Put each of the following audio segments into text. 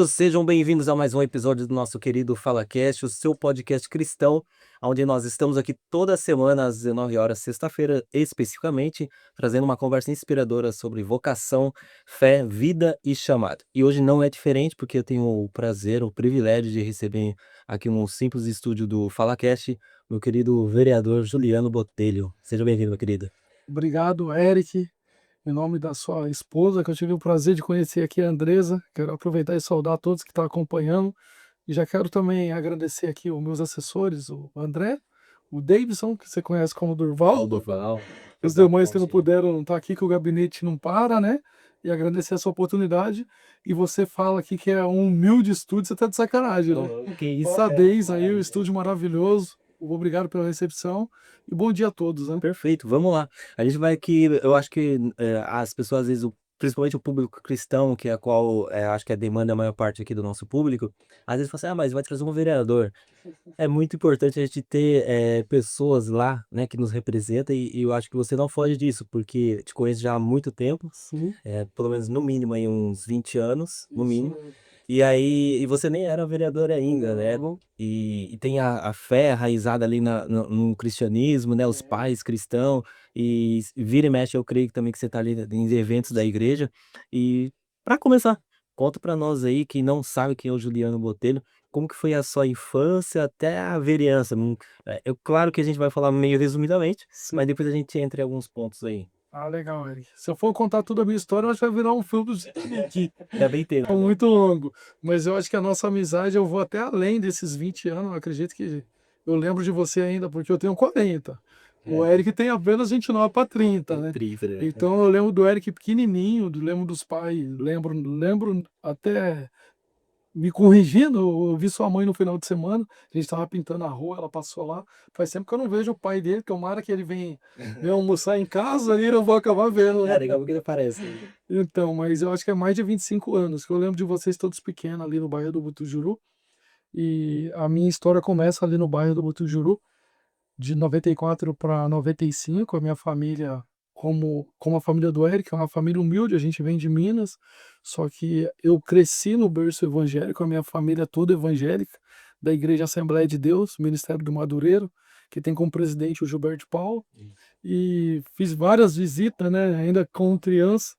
Sejam bem-vindos a mais um episódio do nosso querido FalaCast, o seu podcast cristão, onde nós estamos aqui toda semana às 19 horas, sexta-feira especificamente, trazendo uma conversa inspiradora sobre vocação, fé, vida e chamado. E hoje não é diferente, porque eu tenho o prazer, o privilégio de receber aqui no simples estúdio do FalaCast, meu querido vereador Juliano Botelho. Seja bem-vindo, meu querido. Obrigado, Eric, em nome da sua esposa, que eu tive o prazer de conhecer aqui, a Andresa. Quero aproveitar e saudar todos que estão acompanhando. E já quero também agradecer aqui os meus assessores, o André, o Davidson, que você conhece como Durval, os demais que não puderam estar aqui, que o gabinete não para, né? E agradecer essa oportunidade. E você fala aqui que é um humilde estúdio, você tá de sacanagem, né? Que isso. Parabéns aí, o estúdio maravilhoso. Obrigado pela recepção e bom dia a todos, né? Perfeito, vamos lá. A gente vai aqui, eu acho que as pessoas, às vezes, principalmente o público cristão, que é a qual acho que demanda a maior parte aqui do nosso público, às vezes fala assim, mas vai trazer um vereador. É muito importante a gente ter pessoas lá, né, que nos representam, e eu acho que você não foge disso, porque te conheço já há muito tempo, Sim. pelo menos no mínimo aí uns 20 anos, no mínimo. Isso. E aí, você nem era vereador ainda, né? E tem a fé arraizada ali no cristianismo, né? Os pais cristãos, e vira e mexe, eu creio que também que você tá ali em eventos da igreja. E para começar, conta para nós aí, que não sabe quem é o Juliano Botelho, como que foi a sua infância até a vereança? Claro que a gente vai falar meio resumidamente, Sim. mas depois a gente entra em alguns pontos aí. Ah, legal, Eric. Se eu for contar toda a minha história, eu acho que vai virar um filme aqui. É bem tempo. É muito longo. Mas eu acho que a nossa amizade, eu vou até além desses 20 anos. Eu acredito que eu lembro de você ainda, porque eu tenho 40. O Eric tem apenas 29 para 30, né? Então eu lembro do Eric pequenininho, lembro dos pais, lembro até me corrigindo, eu vi sua mãe no final de semana, a gente estava pintando a rua, ela passou lá. Faz tempo que eu não vejo o pai dele, tomara que ele venha almoçar em casa e eu vou acabar vendo, né? Legal que ele parece. Então, mas eu acho que é mais de 25 anos, que eu lembro de vocês todos pequenos ali no bairro do Butujuru. E a minha história começa ali no bairro do Butujuru, de 94 para 95. A minha família, como a família do Eric, é uma família humilde, a gente vem de Minas, só que eu cresci no berço evangélico, a minha família é toda evangélica, da Igreja Assembleia de Deus, Ministério do Madureiro, que tem como presidente o Gilberto Paulo, e fiz várias visitas, né, ainda como criança.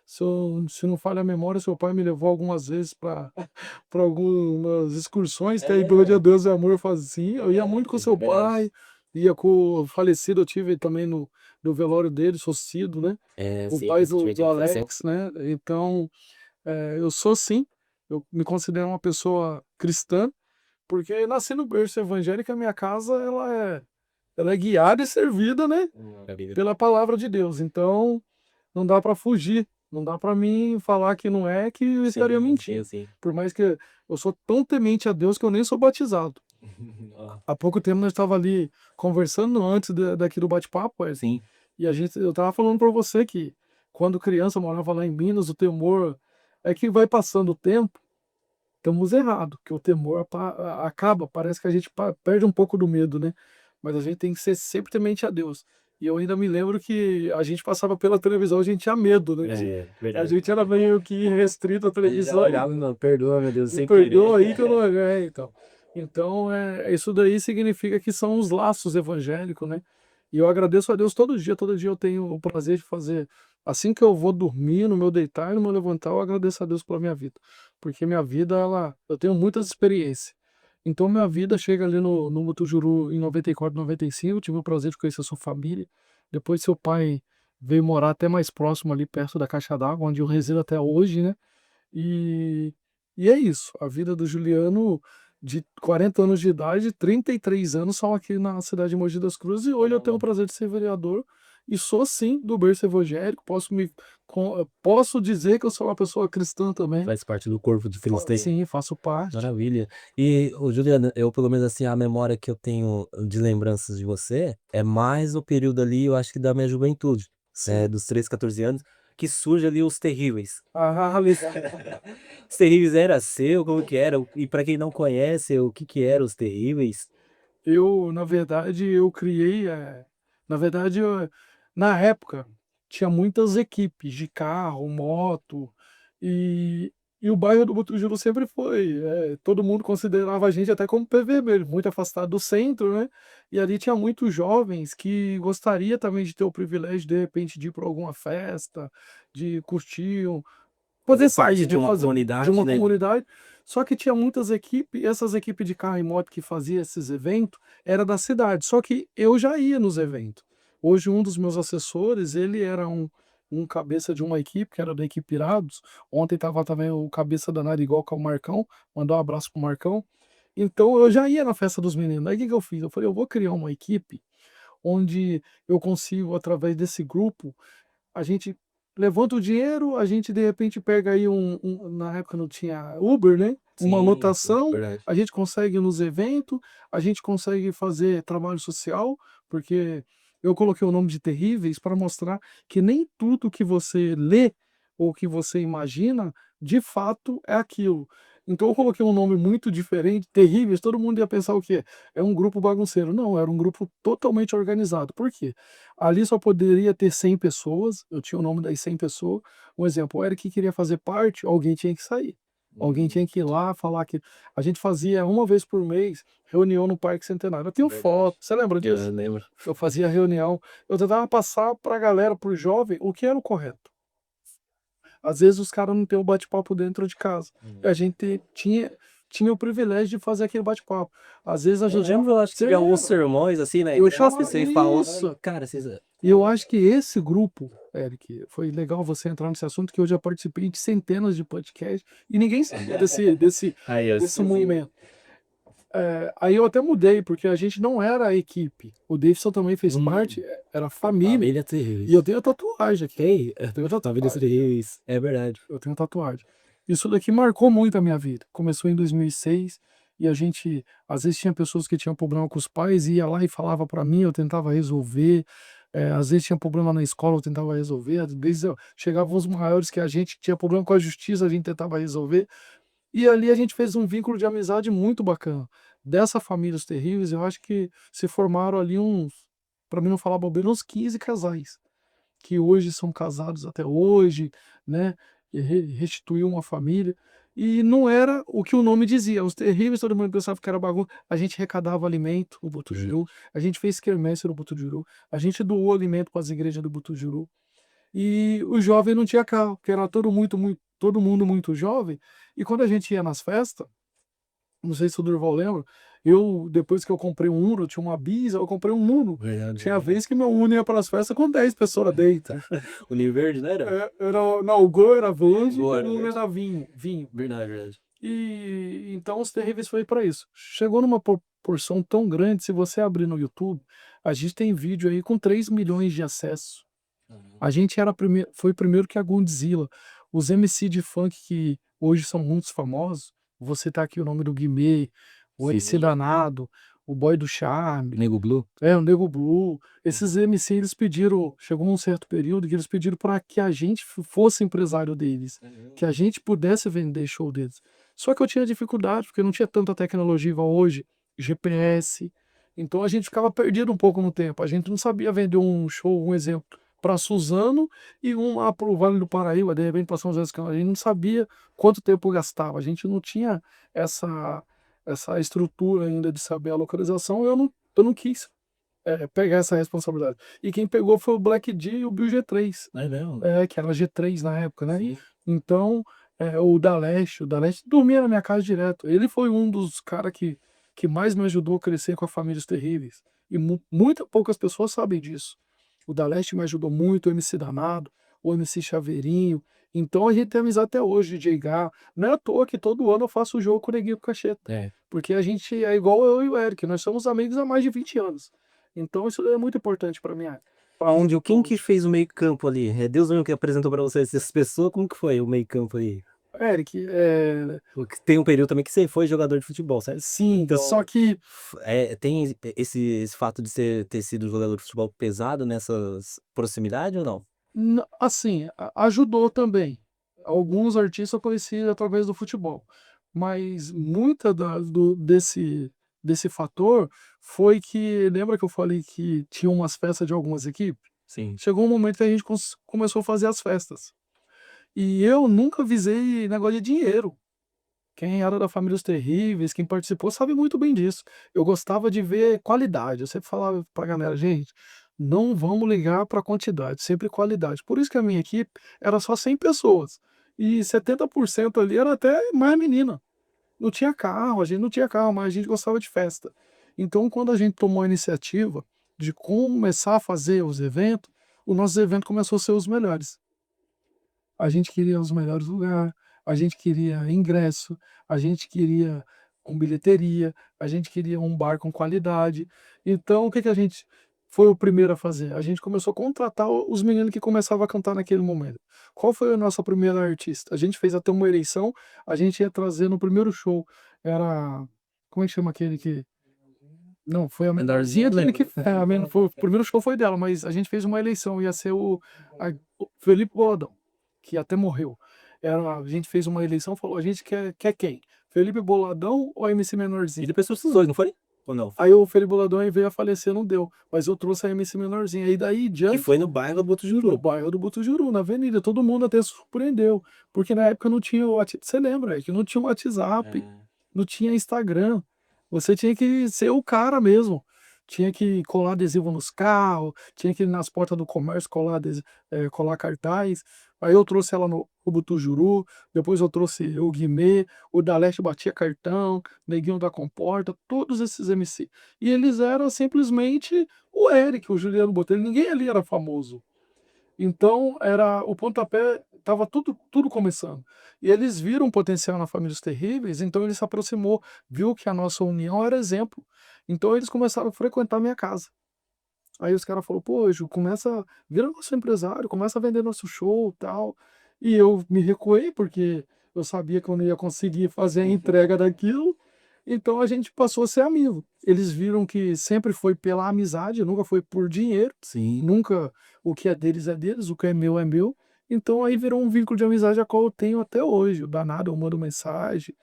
Se não falha a memória, seu pai me levou algumas vezes para algumas excursões que a Igreja Deus e Amor fazia. Eu ia muito com seu pai, ia com o falecido, eu tive também no velório dele, Socido, né? O pai do Alex, né? Então, eu sou sim, eu me considero uma pessoa cristã, porque nasci no berço evangélico, a minha casa, ela é guiada e servida, né? Pela palavra de Deus. Então, não dá para fugir. Não dá para mim falar que não é, que eu estaria mentindo. Por mais que eu sou tão temente a Deus que eu nem sou batizado. Há pouco tempo nós estava ali conversando antes daqui do bate-papo, Sim. e eu tava falando para você que quando criança eu morava lá em Minas, o temor é que vai passando o tempo, estamos errados, que o temor acaba, parece que a gente perde um pouco do medo, né? Mas a gente tem que ser sempre temente a Deus. E eu ainda me lembro que a gente passava pela televisão, a gente tinha medo, né? A Verdade. gente era meio que restrito à televisão. Não, perdoa, meu Deus, Me sem perdoa querer. aí que eu não. Então. Então, isso daí significa que são os laços evangélicos, né? E eu agradeço a Deus todo dia eu tenho o prazer de fazer. Assim que eu vou dormir, no meu deitar e no meu levantar, eu agradeço a Deus pela minha vida. Porque minha vida, eu tenho muitas experiências. Então, minha vida chega ali no Mutujuru em 94, 95. Eu tive o prazer de conhecer a sua família. Depois, seu pai veio morar até mais próximo ali, perto da Caixa d'Água, onde eu resido até hoje, né? E, e é isso. A vida do Juliano, de 40 anos de idade, 33 anos, só aqui na cidade de Mogi das Cruzes. E hoje eu tenho o prazer de ser vereador. E sou, sim, do berço evangélico. Posso dizer que eu sou uma pessoa cristã também. Faz parte do corpo de Cristo aí. Sim, faço parte. Maravilha. E, Juliana, eu pelo menos assim, a memória que eu tenho de lembranças de você é mais o período ali, eu acho que da minha juventude, Sim. dos 13, 14 anos, que surge ali os terríveis. Ah, legal. Os terríveis era seu, como que era? E para quem não conhece, o que que eram os terríveis? Na verdade, eu criei. Na verdade, na época, tinha muitas equipes de carro, moto, e E o bairro do Butujuru sempre foi, todo mundo considerava a gente até como PV mesmo, muito afastado do centro, né? E ali tinha muitos jovens que gostaria também de ter o privilégio, de repente, de ir para alguma festa, de curtir, poder Fazer parte sair, de né? uma De comunidade, uma né? comunidade. Só que tinha muitas equipes, e essas equipes de carro e moto que faziam esses eventos era da cidade. Só que eu já ia nos eventos. Hoje, um dos meus assessores, ele era um cabeça de uma equipe, que era da equipe Irados. Ontem estava também o cabeça da Narigol, que é o Marcão. Mandar um abraço pro Marcão. Então eu já ia na festa dos meninos. Aí o que que eu fiz? Eu falei, eu vou criar uma equipe onde eu consigo, através desse grupo, a gente levanta o dinheiro, a gente de repente pega aí na época não tinha Uber, né? Uma Sim, sim, lotação, verdade. a gente consegue ir nos eventos, a gente consegue fazer trabalho social, porque eu coloquei o nome de Terríveis para mostrar que nem tudo que você lê ou que você imagina, de fato é aquilo. Então eu coloquei um nome muito diferente, Terríveis, todo mundo ia pensar o quê? É um grupo bagunceiro. Não, era um grupo totalmente organizado. Por quê? Ali só poderia ter 100 pessoas, eu tinha o nome das 100 pessoas. Um exemplo, o Eric queria fazer parte, alguém tinha que sair. Alguém tinha que ir lá falar que a gente fazia uma vez por mês reunião no Parque Centenário. Eu tenho Verdade. foto, você lembra disso? Eu lembro. Eu fazia reunião, eu tentava passar para a galera, para o jovem, o que era o correto. Às vezes os caras não têm o bate-papo dentro de casa. E a gente tinha o privilégio de fazer aquele bate-papo. Às vezes a Eu gente. lembro, eu acho que Você teve alguns lembra? sermões, assim, na Eu entrada, chamava você falou, isso. cara, vocês... E eu acho que esse grupo, Eric, foi legal você entrar nesse assunto, que eu já participei de centenas de podcasts e ninguém sabia Aí, eu desse movimento. Aí eu até mudei, porque a gente não era a equipe. O Davidson também fez parte, era família. Família E eu Terríveis. tenho a tatuagem aqui. Tem? Eu tenho a Família tatuagem. Terríveis. É verdade. Eu tenho tatuagem. Isso daqui marcou muito a minha vida. Começou em 2006 e a gente, às vezes tinha pessoas que tinham problema com os pais, ia lá e falava para mim, eu tentava resolver. Às vezes tinha problema na escola, eu tentava resolver. Às vezes chegavam os maiores que a gente tinha problema com a justiça, a gente tentava resolver. E ali a gente fez um vínculo de amizade muito bacana. Dessa família Os Terríveis, eu acho que se formaram ali para mim não falar bobeira, uns 15 casais que hoje são casados até hoje, né? E restituiu uma família. E não era o que o nome dizia. Os Terríveis, todo mundo pensava que era bagunça. A gente arrecadava alimento, o Butujuru. A gente fez quermesse no Butujuru. A gente doou alimento para as igrejas do Butujuru. E o jovem não tinha carro, porque era todo mundo muito jovem. E quando a gente ia nas festas, não sei se o Durval lembra, depois que eu comprei um Uno, tinha uma Bis, eu comprei um Uno. Verdade. Tinha vez que meu Uno ia para as festas com 10 pessoas dentro. O Ninho Verde, não era? Não, o Gol era verde e Gol o era Uno verde. era vinho. Verdade, verdade. E então os Terríveis foi para isso. Chegou numa proporção tão grande, se você abrir no YouTube, a gente tem vídeo aí com 3 milhões de acessos. A gente foi primeiro que a Godzilla. Os MC de funk que hoje são muitos famosos, você tá aqui o nome do Guimê, o MC Danado, o Boy do Charme, Nego Blue? o Nego Blue. Esses MC eles pediram, chegou um certo período que eles pediram para que a gente fosse empresário deles, que a gente pudesse vender show deles. Só que eu tinha dificuldade, porque não tinha tanta tecnologia igual hoje, GPS. Então a gente ficava perdido um pouco no tempo. A gente não sabia vender um show, um exemplo, para Suzano e um lá para o Vale do Paraíba, de repente para São José dos Campos. A gente não sabia quanto tempo gastava. A gente não tinha essa estrutura ainda de saber a localização. Eu não quis pegar essa responsabilidade. E quem pegou foi o Black D e o Bill G3, É mesmo? que era G3 na época, né? Sim. Então, o da Leste dormia na minha casa direto. Ele foi um dos caras que mais me ajudou a crescer com a Famílias Terríveis. E muitas poucas pessoas sabem disso. O da Leste me ajudou muito, o MC Danado, o MC Chaveirinho. Então a gente tem amizade até hoje, DJ Gá. Não é à toa que todo ano eu faço o jogo com o Neguinho Cacheta. É. Porque a gente é igual eu e o Eric, nós somos amigos há mais de 20 anos. Então isso é muito importante para mim. Quem que fez o meio-campo ali? É Deus mesmo que apresentou pra vocês essas pessoas? Como que foi o meio-campo aí? Eric, Porque tem um período também que você foi jogador de futebol, certo? sim, Então, só que tem esse fato de você ter sido jogador de futebol pesado nessas proximidades ou não? assim, ajudou também. Alguns artistas eu conheci através do futebol, mas muita desse fator foi que, lembra que eu falei que tinha umas festas de algumas equipes? Sim. Chegou um momento que a gente começou a fazer as festas. E eu nunca visei negócio de dinheiro. Quem era da família Os Terríveis, quem participou, sabe muito bem disso. Eu gostava de ver qualidade. Eu sempre falava pra galera: "Gente, não vamos ligar pra quantidade, sempre qualidade". Por isso que a minha equipe era só 100 pessoas, e 70% ali era até mais menina. Não tinha carro, a gente não tinha carro, mas a gente gostava de festa. Então, quando a gente tomou a iniciativa de começar a fazer os eventos, o nosso evento começou a ser os melhores. A gente queria os melhores lugares, a gente queria ingresso, a gente queria com bilheteria, a gente queria um bar com qualidade. Então, o que que a gente foi o primeiro a fazer? A gente começou a contratar os meninos que começavam a cantar naquele momento. Qual foi a nossa primeira artista? A gente fez até uma eleição, a gente ia trazer no primeiro show, era, como é que chama aquele que não, foi a menorzinha dele que a foi o primeiro show foi dela, mas a gente fez uma eleição, ia ser o Felipe Boladão, que até morreu. A gente fez uma eleição, falou: "A gente quer quem? Felipe Boladão ou MC E Menorzinho?". depois trouxe os dois, não foi? Ou não? Aí o Felipe Boladão aí veio a falecer, não deu, mas eu trouxe a MC Menorzinho. Aí daí em Que diante, foi no bairro do no Botujuru. bairro do Butujuru, na avenida, todo mundo até se surpreendeu, porque na época não tinha o você lembra, é que não tinha o WhatsApp, É. não tinha Instagram, você tinha que ser o cara mesmo, tinha que colar adesivo nos carros, tinha que ir nas portas do comércio colar cartaz. Aí eu trouxe ela no Butujuru, depois eu trouxe o Guimê, o da Leste batia cartão, Neguinho da Comporta, todos esses MC. E eles eram simplesmente o Eric, o Juliano Botelho, ninguém ali era famoso. Então, era o pontapé, estava tudo começando. E eles viram um potencial na Família Os Terríveis, então ele se aproximou, viu que a nossa união era exemplo. Então eles começaram a frequentar a minha casa. Aí os caras falaram: "Pô, Ju, vira nosso empresário, começa a vender nosso show, tal". E eu me recuei, porque eu sabia que eu não ia conseguir fazer a entrega daquilo, então a gente passou a ser amigo. Eles viram que sempre foi pela amizade, nunca foi por dinheiro, Sim. nunca o que é deles, o que é meu é meu. Então aí virou um vínculo de amizade a qual eu tenho até hoje. O danado eu mando mensagem,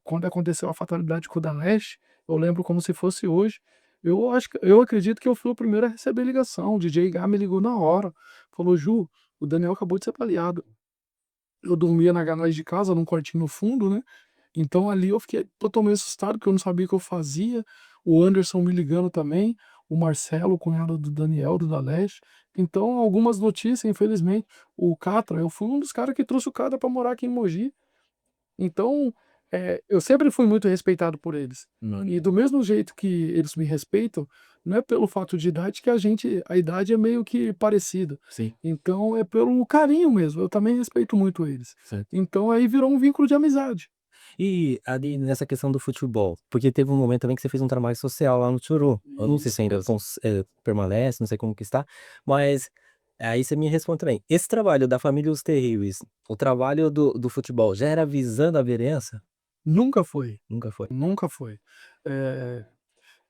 quando aconteceu a fatalidade com o Danesh, eu lembro como se fosse hoje. Eu acredito que eu fui o primeiro a receber ligação, o DJ Gá me ligou na hora, falou: "Ju, o Daniel acabou de ser baleado". Eu dormia na garagem de casa, num quartinho no fundo, né, então ali eu fiquei totalmente assustado, porque eu não sabia o que eu fazia, o Anderson me ligando também, o Marcelo, o cunhado do Daniel, do Daleste. Então algumas notícias, infelizmente. O Catra, eu fui um dos caras que trouxe o Catra para morar aqui em Mogi. Então, eu sempre fui muito respeitado por eles. E do mesmo jeito que eles me respeitam, não é pelo fato de idade que a idade é meio que parecida. Sim, Então é pelo carinho mesmo, eu também respeito muito eles. certo. Então aí virou um vínculo de amizade. E ali nessa questão do futebol, porque teve um momento também que você fez um trabalho social lá no Tchuru. Eu não sei se Isso, ainda isso. permanece, não sei como que está, mas aí você me responde também. Esse trabalho da família Os Terríveis, o trabalho do futebol, já era visando a vereança? Nunca foi, Nunca foi. nunca foi. Eh,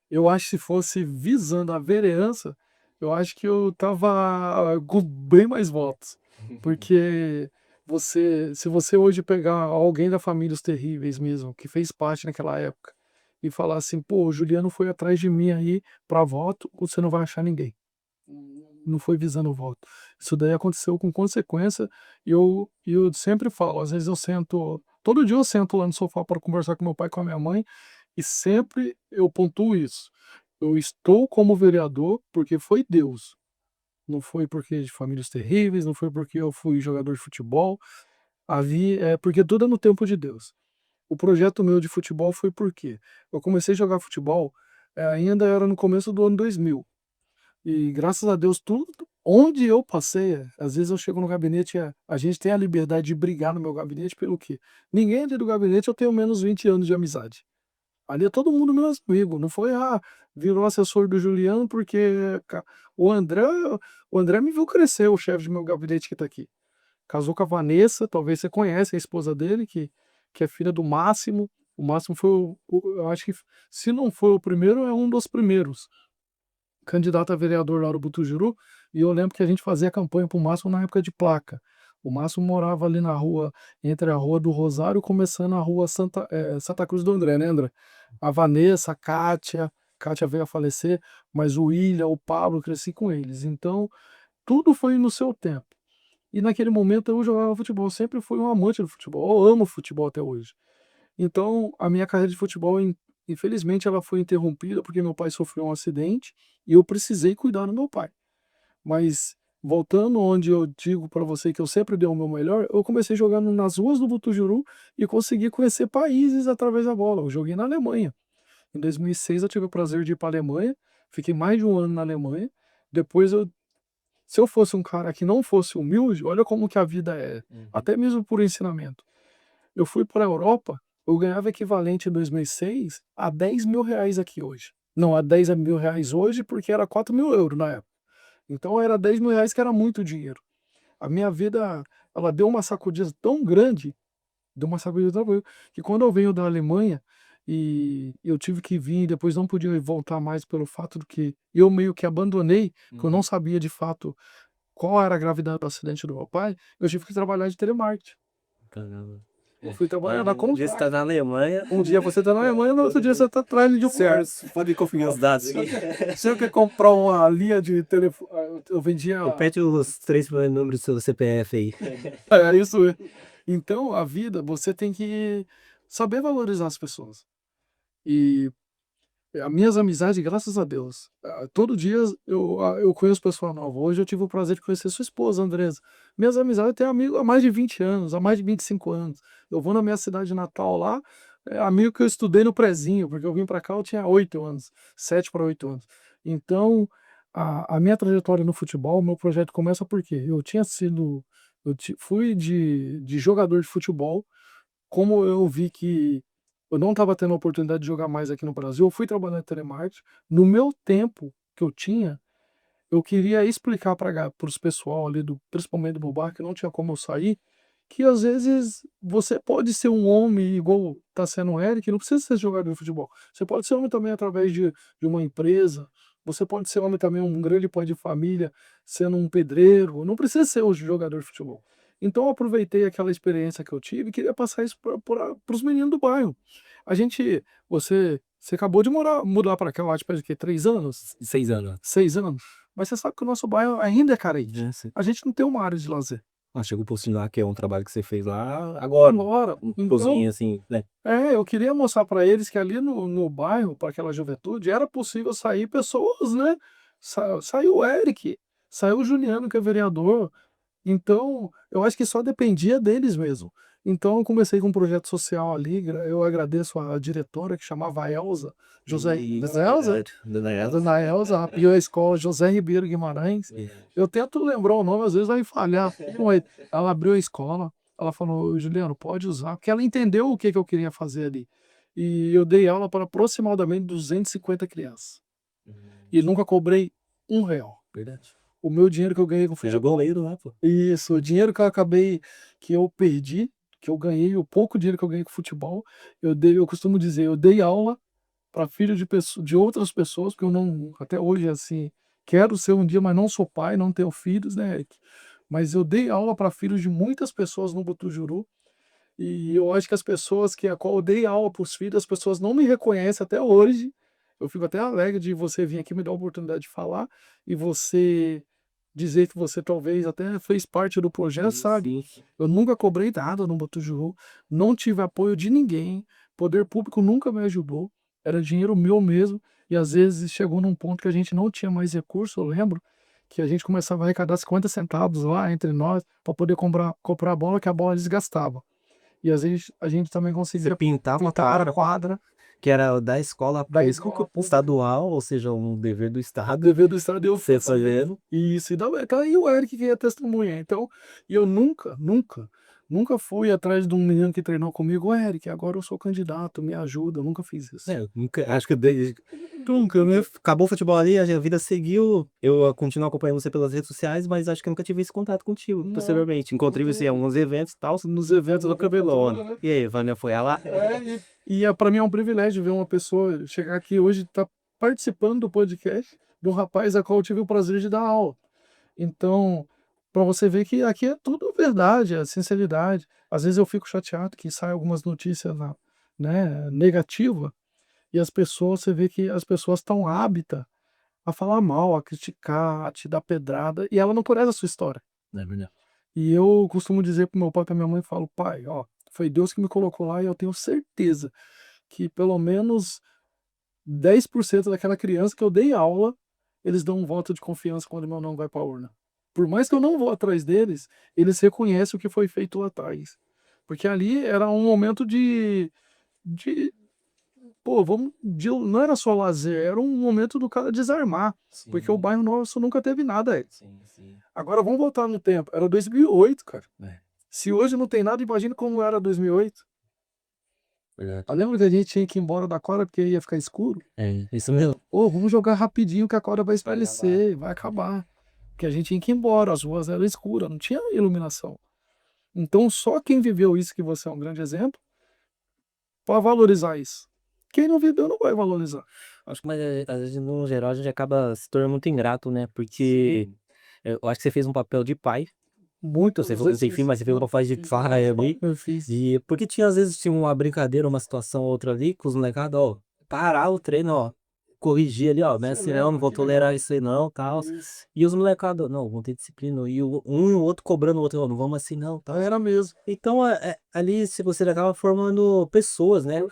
eu acho que se fosse visando a vereança, eu acho que eu tava com bem mais votos. Porque se você hoje pegar alguém da família Os Terríveis mesmo, que fez parte naquela época, e falar assim: "Pô, o Juliano foi atrás de mim aí pra voto", você não vai achar ninguém. Não foi visando o voto. Isso daí aconteceu com consequência, e eu sempre falo, às vezes eu sento todo dia eu sento lá no sofá para conversar com meu pai e com a minha mãe, e sempre eu pontuo isso: eu estou como vereador porque foi Deus, não foi porque de famílias terríveis, não foi porque eu fui jogador de futebol, porque tudo é no tempo de Deus. O projeto meu de futebol foi porque eu comecei a jogar futebol, ainda era no começo do ano 2000. E graças a Deus, tudo onde eu passei, às vezes eu chego no gabinete, a gente tem a liberdade de brigar no meu gabinete pelo quê? Ninguém ali do gabinete eu tenho menos 20 anos de amizade. Ali é todo mundo meu amigo, não foi: virou assessor do Juliano porque o André o André me viu crescer, o chefe de meu gabinete que está aqui. Casou com a Vanessa, talvez você conhece a esposa dele, que é filha do Máximo. O Máximo foi eu acho que, se não foi o primeiro, é um dos primeiros candidato a vereador lá do Butujuru, e eu lembro que a gente fazia campanha para o Márcio na época de placa. O Márcio morava ali na rua, entre a Rua do Rosário, começando a Rua Santa Cruz do André, né, André? A Vanessa, a Kátia veio a falecer, mas o William, o Pablo, eu cresci com eles. Então, tudo foi no seu tempo. E naquele momento eu jogava futebol, sempre fui um amante do futebol, eu amo futebol até hoje. Então, a minha carreira de futebol, infelizmente, ela foi interrompida porque meu pai sofreu um acidente e eu precisei cuidar do meu pai. Mas voltando onde eu digo para você que eu sempre dei o meu melhor, eu comecei jogando nas ruas do Butujuru e consegui conhecer países através da bola. Eu joguei na Alemanha. Em 2006 eu tive o prazer de ir para a Alemanha, fiquei mais de um ano na Alemanha. Depois se eu fosse um cara que não fosse humilde, olha como que a vida é, até mesmo por ensinamento. Eu fui para a Europa, eu ganhava equivalente em 2006 a 10 mil reais aqui hoje. Não, a 10 mil reais hoje porque era 4 mil euros na época. Então era 10 mil reais que era muito dinheiro. A minha vida, ela deu uma sacudida tão grande, deu uma sacudida tão grande, que quando eu venho da Alemanha e eu tive que vir e depois não podia voltar mais pelo fato de que eu meio que abandonei, que eu não sabia de fato qual era a gravidade do acidente do meu pai, eu tive que trabalhar de telemarketing. Caramba. Eu fui trabalhar na Um dia você tá na Alemanha. Um dia você tá na Alemanha, no outro dia você tá atrás de um Certo, pode conferir os dados aqui. Se eu quer comprar uma linha de telefone, eu vendia. Repete os 3 primeiros números do seu CPF aí. É isso mesmo. Então, a vida, você tem que saber valorizar as pessoas. E as minhas amizades, graças a Deus, todo dia eu conheço pessoa nova. Hoje eu tive o prazer de conhecer sua esposa, Andresa. Minhas amizades, eu tenho amigo há mais de 20 anos, há mais de 25 anos. Eu vou na minha cidade natal lá, é amigo que eu estudei no prezinho, porque eu vim para cá, eu tinha 8 anos, 7 para 8 anos. Então, a minha trajetória no futebol, o meu projeto começa porque eu tinha sido, fui de jogador de futebol, como eu vi que eu não estava tendo a oportunidade de jogar mais aqui no Brasil, eu fui trabalhar em telemarketing. No meu tempo que eu tinha, eu queria explicar para os pessoal ali, principalmente do meu bar, que não tinha como eu sair, que às vezes você pode ser um homem igual tá sendo o Eric, não precisa ser jogador de futebol. Você pode ser homem também através de uma empresa, você pode ser homem também, um grande pai de família, sendo um pedreiro, não precisa ser o jogador de futebol. Então eu aproveitei aquela experiência que eu tive e queria passar isso para os meninos do bairro. A gente, você acabou de mudar para cá, eu acho, faz o quê? 3 anos? 6 anos. 6 anos? Mas você sabe que o nosso bairro ainda é carente. Já sei. A gente não tem uma área de lazer. Ah, chegou o postinho lá, que é um trabalho que você fez lá agora. Agora, Um então, cozinho assim, né? eu queria mostrar para eles que ali no bairro, para aquela juventude, era possível sair pessoas, né? Saiu o Eric, saiu o Juliano, que é vereador. Então, eu acho que só dependia deles mesmo. Então, eu comecei com um projeto social ali. Eu agradeço a diretora que chamava Elza, Isso, Dona Elza, verdade. Dona Elza. Dona Elza, abriu a escola José Ribeiro Guimarães. Eu tento lembrar o nome, às vezes vai falhar. Mas ela abriu a escola, ela falou, Juliano, pode usar, porque ela entendeu o que que eu queria fazer ali. E eu dei aula para aproximadamente 250 crianças. E nunca cobrei R$ 1. Verdade. O meu dinheiro que eu ganhei com Você jogou goleiro lá, pô. isso, o dinheiro que eu perdi, que eu ganhei, o pouco dinheiro que eu ganhei com futebol, eu costumo dizer, eu dei aula para filhos de outras pessoas, porque eu não, até hoje, assim, quero ser um dia, mas não sou pai, não tenho filhos, né, Eric? Mas eu dei aula para filhos de muitas pessoas no Butujuru, e eu acho que as pessoas que a qual eu dei aula para os filhos, as pessoas não me reconhecem até hoje. Eu fico até alegre de você vir aqui me dar a oportunidade de falar e você dizer que você talvez até fez parte do projeto, sabe? Sim. Eu nunca cobrei nada no Botujuru, não tive apoio de ninguém, poder público nunca me ajudou, era dinheiro meu mesmo, e às vezes chegou num ponto que a gente não tinha mais recurso, eu lembro, que a gente começava a arrecadar 50 centavos lá entre nós para poder comprar a bola, que a bola desgastava. E às vezes a gente também Você conseguia pintava uma pintar a quadra, quadra que era da escola da pública escola estadual, ou seja, um dever do a Estado. dever do Estado eu Você fazendo. isso, e o Eric que é testemunha. Então, e eu nunca fui atrás de um menino que treinou comigo, "Ô, Eric, agora eu sou candidato, me ajuda", eu nunca fiz isso. Eu nunca, acho que desde, nunca, né? Acabou o futebol ali, a vida seguiu. Eu continuo acompanhando você pelas redes sociais, mas acho que eu nunca tive esse contato contigo Não, posteriormente. Encontrei você em alguns eventos e tal, nos eventos no da prefeitura, Cabelona. né? E aí, Vânia foi lá? Para mim é um privilégio ver uma pessoa chegar aqui hoje, tá participando do podcast de um rapaz a qual eu tive o prazer de dar aula. Então, para você ver que aqui é tudo verdade, é sinceridade. Às vezes eu fico chateado que saem algumas notícias, né, negativa, e as pessoas, você vê que as pessoas estão hábitas a falar mal, a criticar, a te dar pedrada, e ela não conhece a sua história. É verdade. E eu costumo dizer pro meu pai e pra minha mãe, falo, pai, ó, foi Deus que me colocou lá e eu tenho certeza que pelo menos 10% daquela criança que eu dei aula, eles dão um voto de confiança quando meu nome vai pra urna. Por mais que eu não vou atrás deles, eles reconhecem o que foi feito lá atrás. Porque ali era um momento de pô, não era só lazer, era um momento do cara desarmar. Porque o Sim, bairro nosso nunca teve nada aí. sim, sim. Agora vamos voltar no tempo. Era 2008, cara. É, Se hoje não tem nada, imagina como era 2008. verdade. Eu lembro que a gente tinha que ir embora da quadra porque ia ficar escuro. É, isso mesmo. Ô, vamos jogar rapidinho que a quadra vai Vai acabar. escurecer, vai acabar. Porque a gente tinha que ir embora, as ruas eram escuras, não tinha iluminação. Então só quem viveu isso, que você é um grande exemplo, para valorizar isso. Quem não viveu não vai valorizar. Acho que, mas às vezes, no geral, a gente acaba se tornando muito ingrato, né? Porque eu acho que você fez um papel de pai. Muito, você falou que não tem filho, mas você fez um papel de pai ali. Eu fiz. E porque tinha, às vezes, tinha uma brincadeira, uma situação ou outra ali, com os molecados, ó, parar o treino, ó, corrigir ali, ó, mestre, não vou tolerar isso aí não, tal. Isso. E os molecados, não, vão ter disciplina. E um e o outro cobrando o outro, ó, não vamos assim não, tal. Era mesmo. Então, ali, se você acaba formando pessoas, né?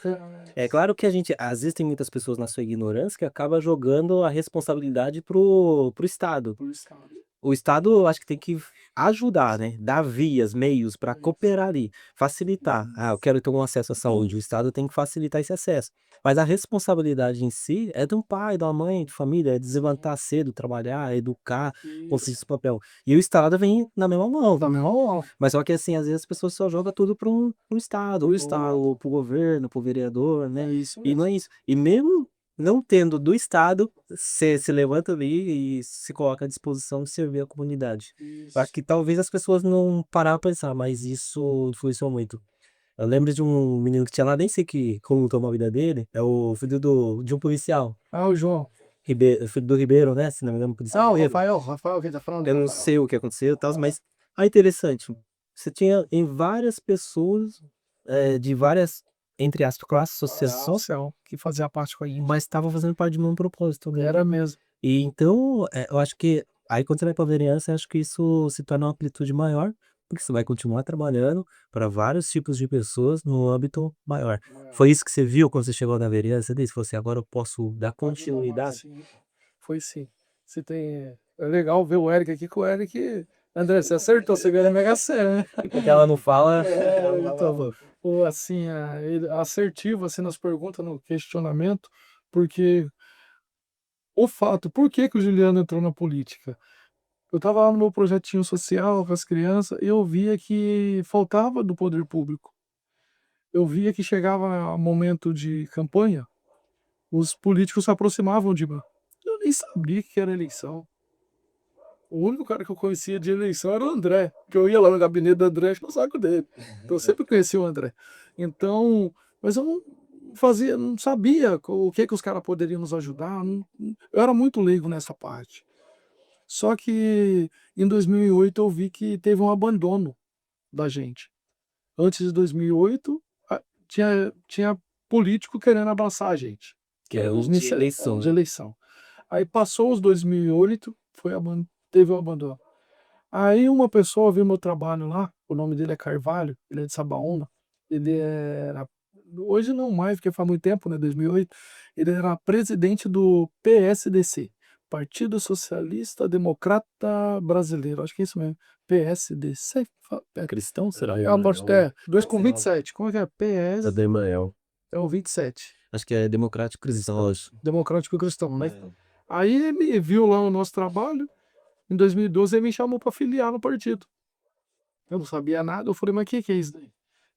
É claro que a gente, às vezes tem muitas pessoas na sua ignorância que acaba jogando a responsabilidade pro Estado. Por isso, cara. O Estado, eu acho que tem que ajudar, né? Dar vias, meios para cooperar ali, facilitar. Ah, eu quero ter um acesso à saúde. O Estado tem que facilitar esse acesso. Mas a responsabilidade em si é de um pai, de uma mãe, de família, é de se levantar cedo, trabalhar, educar, conseguir Isso. esse papel. E o Estado vem na mesma mão. Da mesma hora. Mas só que assim, às vezes as pessoas só jogam tudo para um Estado, Pro Estado. ou pro governo, pro vereador, né? É isso E não mesmo. é isso. E mesmo não tendo do Estado, você se levanta ali e se coloca à disposição de servir a comunidade. Eu acho Isso. que talvez as pessoas não pararam pra pensar, mas isso influenciou muito. Eu lembro de um menino que tinha lá, nem sei como tomou a vida dele, é o filho de um policial, Ah, o João. Filho do Ribeiro, né? Se não me engano, policial. Não, o Rafael que tá falando. Eu não sei o que aconteceu e tal, mas é interessante. Você tinha em várias pessoas, de várias, entre aspas, classes sociais, Social, que fazia parte com a Índia. mas estavam fazendo parte de um propósito, né? Era mesmo. E então, eu acho que aí quando você vai pra vereança, eu acho que isso se torna uma amplitude maior, porque você vai continuar trabalhando para vários tipos de pessoas no âmbito maior. Foi isso que você viu quando você chegou na vereança? Você disse, você agora eu posso dar continuidade? Sim, foi sim. Você tem. É legal ver o Eric aqui, que o Eric. André, você acertou, você ganhou na Mega Sena, né? Porque ela não fala. Então, ou assim, assertivo assim, nas perguntas, no questionamento, porque o fato, por que que o Juliano entrou na política? Eu estava lá no meu projetinho social com as crianças e eu via que faltava do poder público. Eu via que chegava momento de campanha, os políticos se aproximavam de mim. Eu nem sabia que era eleição. O único cara que eu conhecia de eleição era o André, que eu ia lá no gabinete do André, no saco dele. Então eu sempre conheci o André. Então, mas eu não fazia, não sabia o que que os caras poderiam nos ajudar. Eu era muito leigo nessa parte. Só que em 2008 eu vi que teve um abandono da gente. Antes de 2008, tinha político querendo abraçar a gente. Que é os de eleição, De né? eleição. Aí passou os 2008, teve o abandono. Aí uma pessoa viu meu trabalho lá, o nome dele é Carvalho, ele é de Sabaúna. Ele era, hoje não mais, porque faz muito tempo, né, 2008, ele era presidente do PSDC, Partido Socialista Democrata Brasileiro, acho que é isso mesmo, PSDC, Cristão, será? é, 2 com 27, como é que é? PS, Da Emael. é o 27, Acho que é democrático cristão, acho. Democrático Cristão, né? É. Aí ele viu lá o nosso trabalho, em 2012 ele me chamou para filiar no partido. Eu não sabia nada, eu falei, mas o que que é isso daí?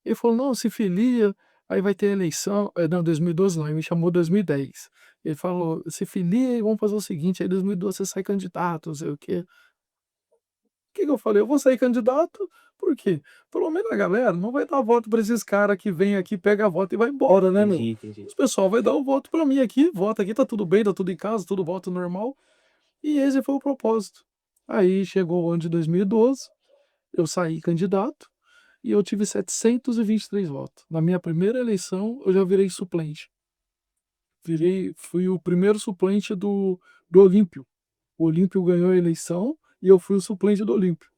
Ele falou, não, se filia, aí vai ter eleição. Não, 2012 não, ele me chamou em 2010. Ele falou, se filia e vamos fazer o seguinte, aí em 2012 você sai candidato, não sei o quê. O que que eu falei? Eu vou sair candidato, por quê? Pelo menos a galera não vai dar voto para esses caras que vem aqui, pega a voto e vai embora, né, meu? Entendi. O pessoal vai dar o voto para mim aqui, vota aqui, tá tudo bem, tá tudo em casa, tudo voto normal. E esse foi o propósito. Aí chegou o ano de 2012, eu saí candidato e eu tive 723 votos. Na minha primeira eleição, eu já virei suplente. Fui o primeiro suplente do Olímpio. O Olímpio ganhou a eleição e eu fui o suplente do Olímpio.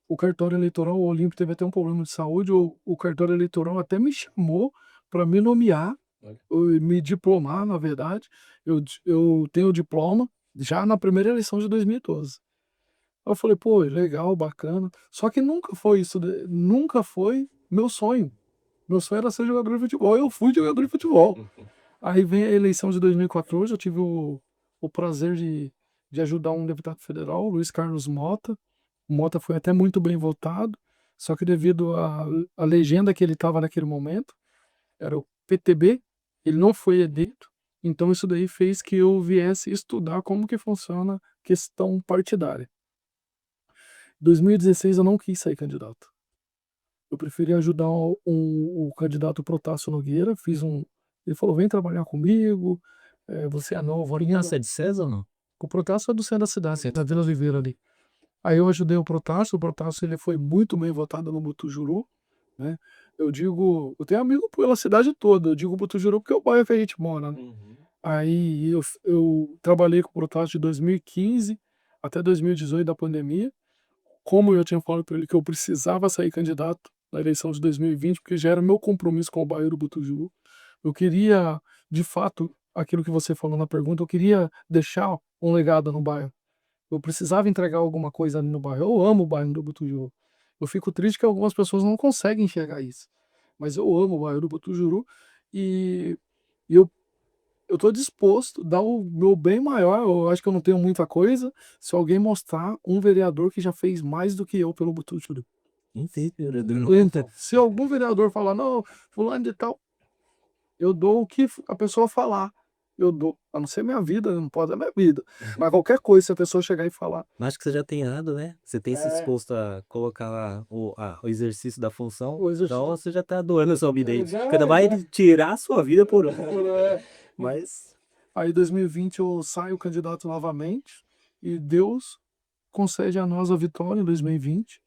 o cartório eleitoral, o Olímpio teve até um problema de saúde, o cartório eleitoral até me chamou para me nomear, Olha. me diplomar, na verdade. Eu tenho o diploma já na primeira eleição de 2012. Aí eu falei, pô, legal, bacana. Só que nunca foi isso, nunca foi meu sonho. Meu sonho era ser jogador de futebol, eu fui jogador de futebol. Aí vem a eleição de 2014, eu tive o prazer de ajudar um deputado federal, Luiz Carlos Mota. O Mota foi até muito bem votado, só que devido à legenda que ele estava naquele momento, era o PTB, ele não foi eleito, então isso daí fez que eu viesse estudar como que funciona a questão partidária. Em 2016 eu não quis sair candidato. Eu preferi ajudar o candidato Protásio Nogueira, ele falou, vem trabalhar comigo, você é novo ali. Você é de César ou não? O Protásio é do centro da cidade, da Vila Oliveira ali. Aí eu ajudei o Protásio ele foi muito bem votado no Butujuru, né? Eu tenho amigo pela cidade toda, eu digo Butujuru porque é o bairro que a gente mora, né? Aí eu trabalhei com o Protásio de 2015 até 2018 da pandemia. Como eu tinha falado para ele que eu precisava sair candidato na eleição de 2020, porque já era meu compromisso com o bairro do Butujuru. Eu queria, de fato, aquilo que você falou na pergunta, eu queria deixar um legado no bairro. Eu precisava entregar alguma coisa ali no bairro. Eu amo o bairro do Butujuru. Eu fico triste que algumas pessoas não conseguem enxergar isso. Mas eu amo o bairro do Butujuru e, e eu estou disposto a dar o meu bem maior. Eu acho que eu não tenho muita coisa. Se alguém mostrar um vereador que já fez mais do que eu pelo Butujuru. Se algum vereador falar, não, fulano de tal, eu dou o que a pessoa falar. Eu dou, a não ser minha vida, não pode dar minha vida. Mas qualquer coisa, se a pessoa chegar e falar. Mas acho que você já tem dado, né? Você tem se disposto a colocar lá o exercício da função. Então você já tá doando a sua vida aí. Cada vai tirar a sua vida por Mas. Aí em 2020 eu saio candidato novamente e Deus concede a nós a vitória em 2020.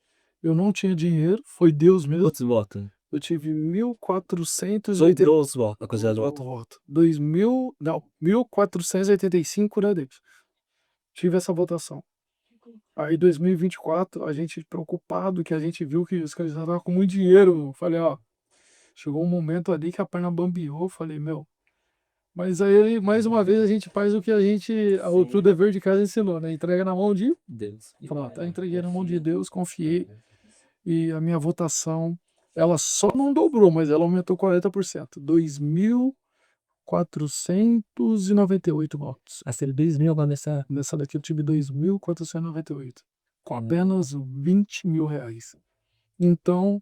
Eu não tinha dinheiro, foi Deus mesmo. Quantos votos? Eu tive 1.480 Dois votos. A quantidade de votos? votos. 1.485, né, Deus? Tive essa votação. Aí 2024, a gente preocupado, que a gente viu que os candidatos estavam com muito dinheiro. Eu falei, ó, chegou um momento ali que a perna bambeou. Eu falei, meu. Mas aí, mais uma vez, a gente faz o que o dever de casa ensinou, né? Entrega na mão de Deus. Pronto, eu entreguei na mão de Deus, confiei. E a minha votação, ela só não dobrou, mas ela aumentou 40%. 2.498 votos. A ser 2.000 lá nessa. Nessa daqui eu tive 2.498. Com apenas 20 mil reais. Então,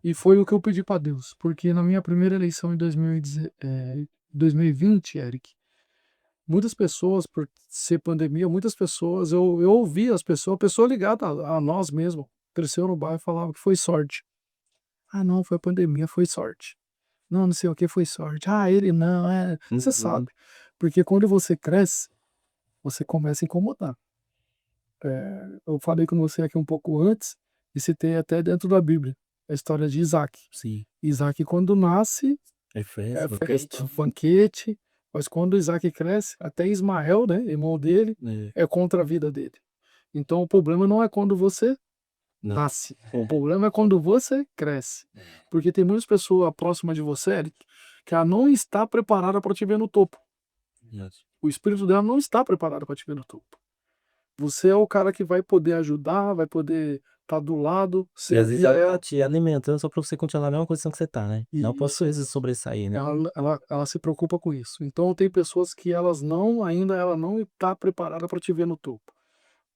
e foi o que eu pedi para Deus. Porque na minha primeira eleição em 2020, Eric, muitas pessoas, por ser pandemia, muitas pessoas, eu ouvi as pessoas, a pessoa ligada a nós mesmo, cresceu no bairro e falava que foi sorte. Ah, não, foi pandemia, foi sorte. Não, não sei o que, foi sorte. Ah, ele não, Você sabe. Porque quando você cresce, você começa a incomodar. Eu falei com você aqui um pouco antes, e citei até dentro da Bíblia, a história de Isaac. Sim. Isaac, quando nasce, É festa, festa, banquete. Mas quando Isaac cresce, até Ismael, né, irmão dele, é contra a vida dele. Então o problema não é quando você nasce. O problema é quando você cresce. Porque tem muitas pessoas próximas de você, Eric, que ela não está preparada para te ver no topo. O espírito dela não está preparado para te ver no topo. Você é o cara que vai poder ajudar, vai poder estar do lado. E às vezes ela te alimentando só pra você continuar na mesma posição que você tá, né? Não posso vezes sobressair, né? Ela se preocupa com isso. Então tem pessoas que ela não está preparada para te ver no topo.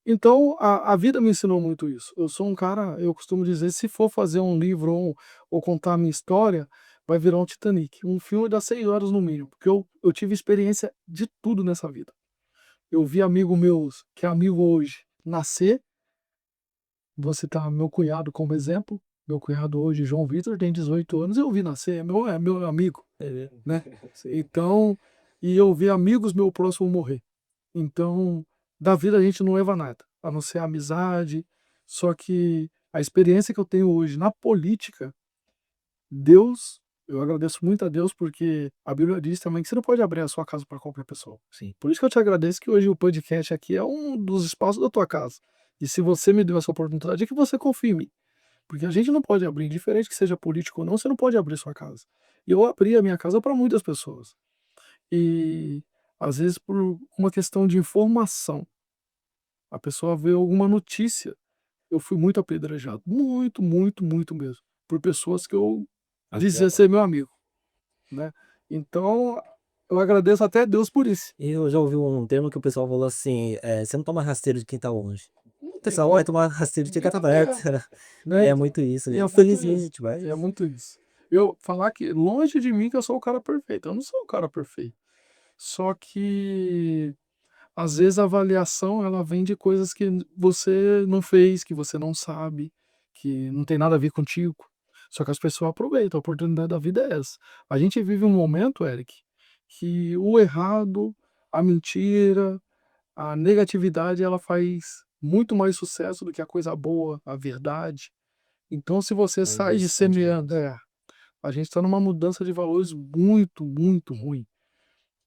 Então a vida me ensinou muito isso. Eu sou um cara, eu costumo dizer, se for fazer um livro ou contar a minha história, vai virar um Titanic. Um filme dá 6 horas no mínimo, porque eu tive experiência de tudo nessa vida. Eu vi amigos meus, que é amigo hoje, nascer. Vou citar meu cunhado como exemplo. Meu cunhado hoje, João Vitor, tem 18 anos. Eu vi nascer, é meu amigo. Né? Então, e eu vi amigos meu próximo morrer. Então, da vida a gente não leva nada, a não ser a amizade. Só que a experiência que eu tenho hoje na política, eu agradeço muito a Deus, porque a Bíblia diz também que você não pode abrir a sua casa para qualquer pessoa. Sim. Por isso que eu te agradeço que hoje o podcast aqui é um dos espaços da tua casa. E se você me deu essa oportunidade, é que você confia em mim. Porque a gente não pode abrir, indiferente que seja político ou não, você não pode abrir sua casa. E eu abri a minha casa para muitas pessoas. E às vezes por uma questão de informação, a pessoa vê alguma notícia. Eu fui muito apedrejado, muito, muito, muito mesmo, por pessoas que eu dizia ser meu amigo, né. Então, eu agradeço até Deus por isso. E eu já ouvi um termo que o pessoal falou assim, você não toma rasteiro de quem tá longe. Não O tem pessoal vai como, tomar rasteiro de quem tá é, perto. né, É então, muito isso, e é muito isso, infelizmente, mas é muito isso. Eu falar que longe de mim que eu sou o cara perfeito, eu não sou o cara perfeito. Só que, às vezes, a avaliação ela vem de coisas que você não fez, que você não sabe, que não tem nada a ver contigo. Só que as pessoas aproveitam, a oportunidade da vida é essa. A gente vive um momento, Eric, que o errado, a mentira, a negatividade, ela faz muito mais sucesso do que a coisa boa, a verdade. Então, se você a sai de inversão de semeando, roles. a gente está numa mudança de valores muito, muito ruim.